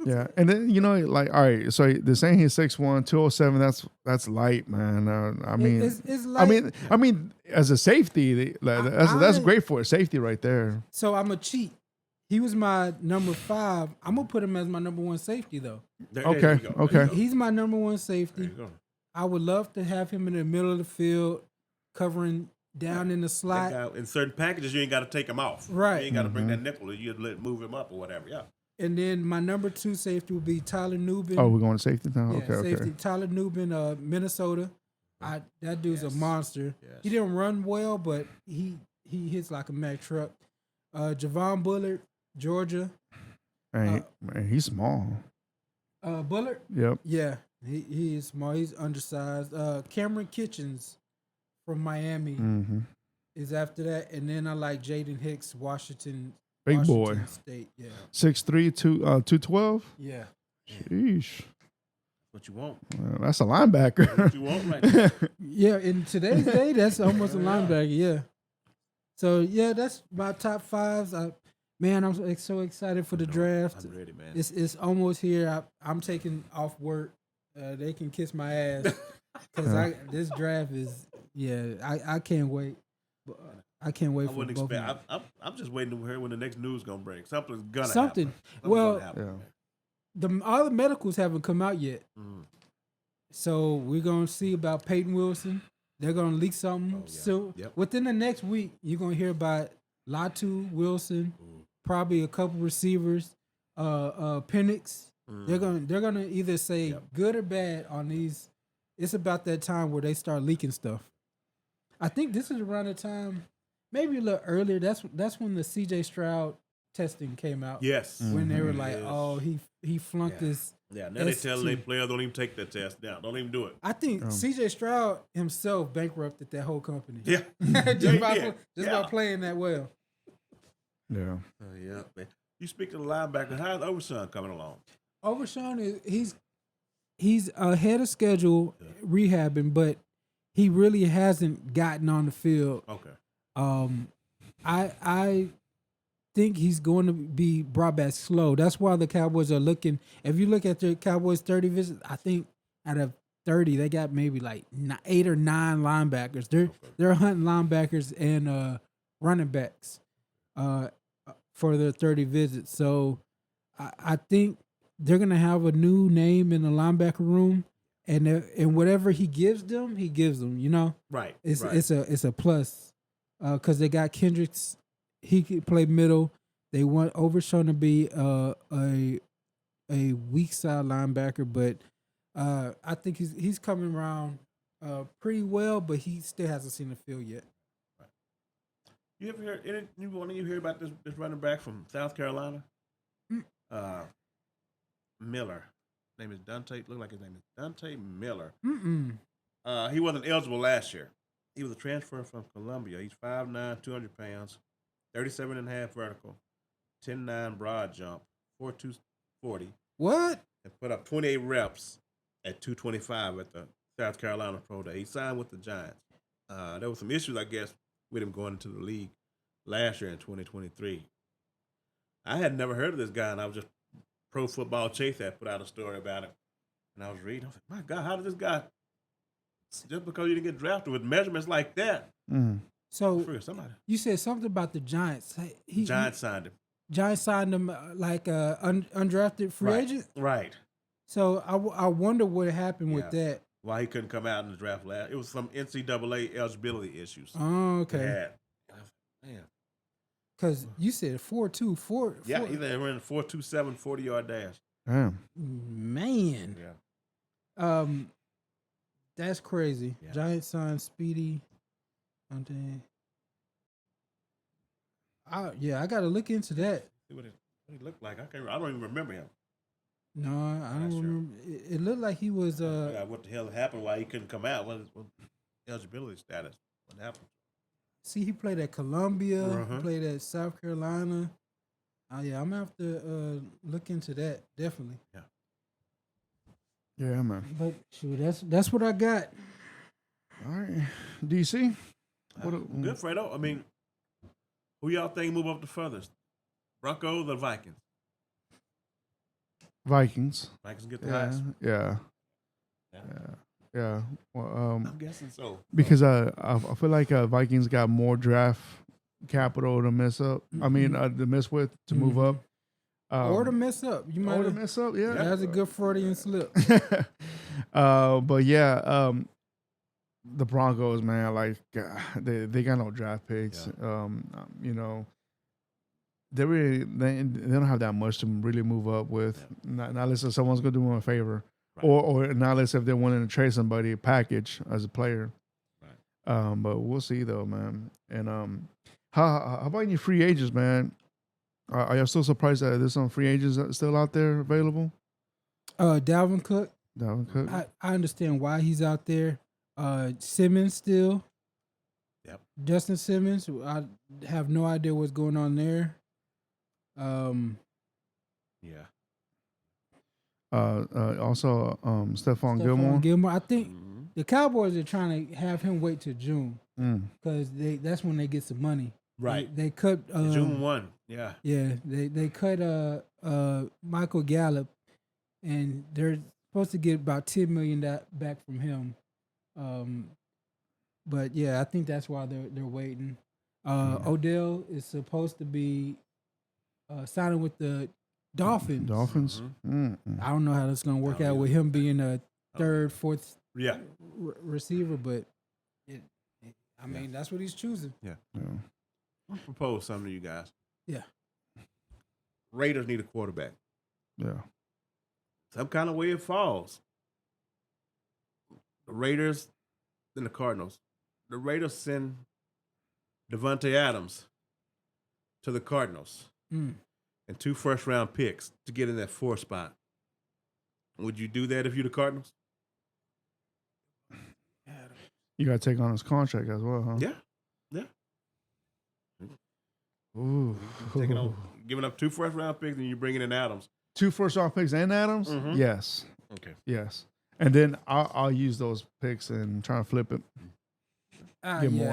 Yeah, and then like, all right, so they're saying he's 6'1", 207. That's light, man. I mean, it's light. I mean, as a safety, that's great for a safety right there. So I'm a cheat. He was my number 5. I'm gonna put him as my number 1 safety though. Okay. He's my number 1 safety. I would love to have him in the middle of the field, covering down in the slot. In certain packages, you ain't got to take him off. Right. You ain't got to bring that nickel. You move him up or whatever. Yeah. And then my number 2 safety would be Tyler Nubin. Oh, we're going to safety now? Yeah, okay, safety. okay. Tyler Nubin, Minnesota. That dude's a monster. Yes. He didn't run well, but he hits like a Mack truck. Javon Bullard, Georgia. Man, he's small. Bullard? Yep. Yeah, he is small. He's undersized. Cameron Kitchens from Miami is after that. And then I like Jaden Hicks, Washington boy. State, yeah. 6'3", 212? Yeah. Sheesh. What you want? That's a linebacker. What you want right now. Yeah, in today's day, that's almost a linebacker, yeah. So, yeah, that's my top 5s. Man, I'm so excited for the draft. I'm ready, man. It's almost here. I'm taking off work. They can kiss my ass. Because this draft is, I can't wait. I can't wait I for wouldn't both of expect. them. I'm just waiting to hear when the next news gonna break. Something's gonna Something. happen. Something's Well, gonna happen. All the medicals haven't come out yet, Mm. so we're gonna see about Peyton Wilson. They're gonna leak something soon. Yep. Within the next week, you're gonna hear about Latu, Wilson, probably a couple receivers, Penix. They're gonna either say good or bad on these. It's about that time where they start leaking stuff. I think this is around the time, maybe a little earlier. That's when the C.J. Stroud testing came out. Yes. When they were like, oh, he flunked this. Yeah, now they ST. tell their players don't even take that test now. Don't even do it. I think C.J. Stroud himself bankrupted that whole company. Yeah. just by playing that well. Yeah. Yeah, man. You speak to the linebacker. How's Overshawn coming along? Overshawn he's ahead of schedule rehabbing, but he really hasn't gotten on the field. Okay. I think he's going to be brought back slow. That's why the Cowboys are looking. If you look at the Cowboys 30 visits, I think out of 30, they got maybe like 8 or 9 linebackers. They're hunting linebackers and running backs for their 30 visits. So I think they're gonna have a new name in the linebacker room, and whatever he gives them. You know, Right. It's a plus because they got Kendricks. He could play middle. They want Overshawn to be a weak side linebacker, but I think he's coming around pretty well, but he still hasn't seen the field yet. You ever heard anyone you hear about this running back from South Carolina? Miller. His name is Dante. Look like his name is Dante Miller. He wasn't eligible last year. He was a transfer from Columbia. He's 5'9", 200 pounds, 37.5 vertical, 10'9" broad jump, 4'2", 40. What? And put up 28 reps at 225 at the South Carolina Pro Day. He signed with the Giants. There were some issues, I guess, with him going into the league last year in 2023. I had never heard of this guy, and I was just Pro Football Chase had put out a story about him. And I was reading. I was like, my God, how did this guy, just because you didn't get drafted with measurements like that? So somebody. You said something about the Giants. Giants signed him. Giants signed him like undrafted free agent? Right. So I wonder what happened with that. Why he couldn't come out in the draft last. It was some NCAA eligibility issues. Oh, okay. Man. Because you said 4.2. Yeah, he ran 4.27 40-yard dash. Damn. Man. Yeah. That's crazy. Yeah. Giants signed Speedy. I got to look into that. See what he looked like. I don't even remember him. No, I don't remember. It looked like he was. What the hell happened? Why he couldn't come out? What eligibility status? What happened? See, he played at Columbia. He Uh-huh. played at South Carolina. I'm gonna have to look into that definitely. Yeah, man. But shoot, that's what I got. All right. DC? Good, Fredo. I mean, who y'all think move up the furthest? Broncos or Vikings? Vikings. Vikings get the highest. Yeah. Well, I'm guessing so. because I feel like Vikings got more draft capital to mess up. I mean, to mess with to move up. Or to mess up. You might to mess up. Yeah, that's a good Freudian slip. But yeah, the Broncos, man, like they got no draft picks. You know, they don't have that much to really move up with. Not unless if someone's gonna do them a favor, or not unless if they're wanting to trade somebody a package as a player. Right. But we'll see though, man. And how about any free agents, man? Are you still surprised that there's some free agents that still out there available? Dalvin Cook. I understand why he's out there. Simmons still. Yep. Justin Simmons. I have no idea what's going on there. Also, Stephon Gilmore. I think the Cowboys are trying to have him wait till June because that's when they get some money. Right. They cut June 1. Yeah. Yeah. They cut Michael Gallup, and they're supposed to get about $10 million back from him. But yeah, I think that's why they're waiting. Odell is supposed to be signing with the Dolphins. Dolphins. I don't know how that's going to work out with him being a third, fourth receiver, but I mean, that's what he's choosing. Yeah. I'll propose something to you guys. Yeah. Raiders need a quarterback. Yeah. Some kind of way it falls. The Raiders and the Cardinals. The Raiders send Devontae Adams to the Cardinals and 2 first-round picks to get in that 4th spot. Would you do that if you're the Cardinals? You got to take on his contract as well, huh? Yeah. Ooh. Giving up 2 first-round picks and you're bringing in Adams. 2 first-round picks and Adams? Yes. Okay. Yes. And then I'll use those picks and try to flip it. Get more.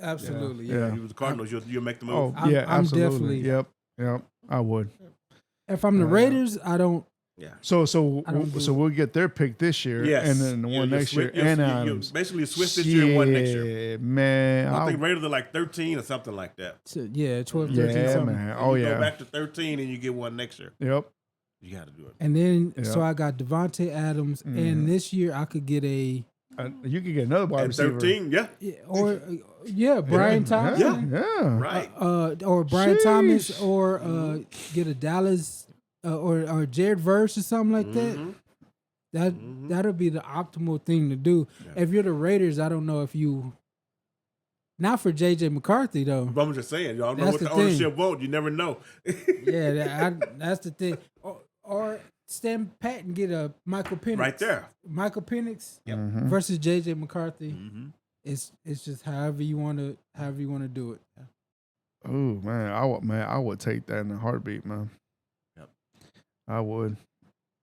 Absolutely. Yeah. If you was the Cardinals, you'll make the move. Oh, I'm absolutely. definitely. Yep. I would. If I'm the Raiders, I don't. Yeah. So we'll get their pick this year, and then the one next year, and Adams. Basically, switch this year and one next year. Man, I think Raiders are like 13 or something like that. 12, 13, yeah, something. man. You go back to 13 and you get one next year. Yep. You got to do it. And then, so I got Devontae Adams, and this year I could get you could get another wide receiver. 13, Brian Thomas. Right. Or Brian Thomas, or get a Dallas. Or Jared Verse or something like that. That'll be the optimal thing to do. Yeah. If you're the Raiders, I don't know if you. Not for JJ McCarthy though. But I'm just saying, y'all know what the ownership vote. You never know. That's the thing. Or stand pat and get a Michael Penix right there. Michael Penix versus JJ McCarthy. It's just however you want to do it. Oh man, I would take that in a heartbeat, man. I would.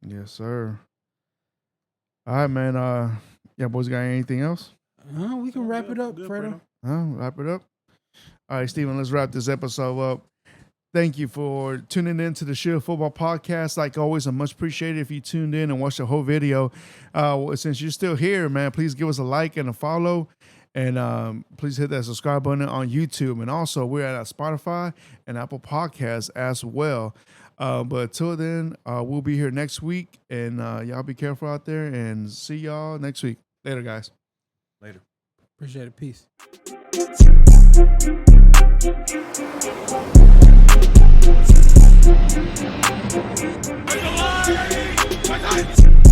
Yes, sir. All right, man. Boys, got anything else? We can wrap it up, Fredo. Wrap it up. All right, Steven, let's wrap this episode up. Thank you for tuning in to the Shield Football Podcast. Like always, I'm much appreciated if you tuned in and watched the whole video. Since you're still here, man, please give us a like and a follow. And please hit that subscribe button on YouTube. And also, we're at Spotify and Apple Podcasts as well. But till then, we'll be here next week. And y'all be careful out there. And see y'all next week. Later, guys. Later. Appreciate it. Peace. Alive!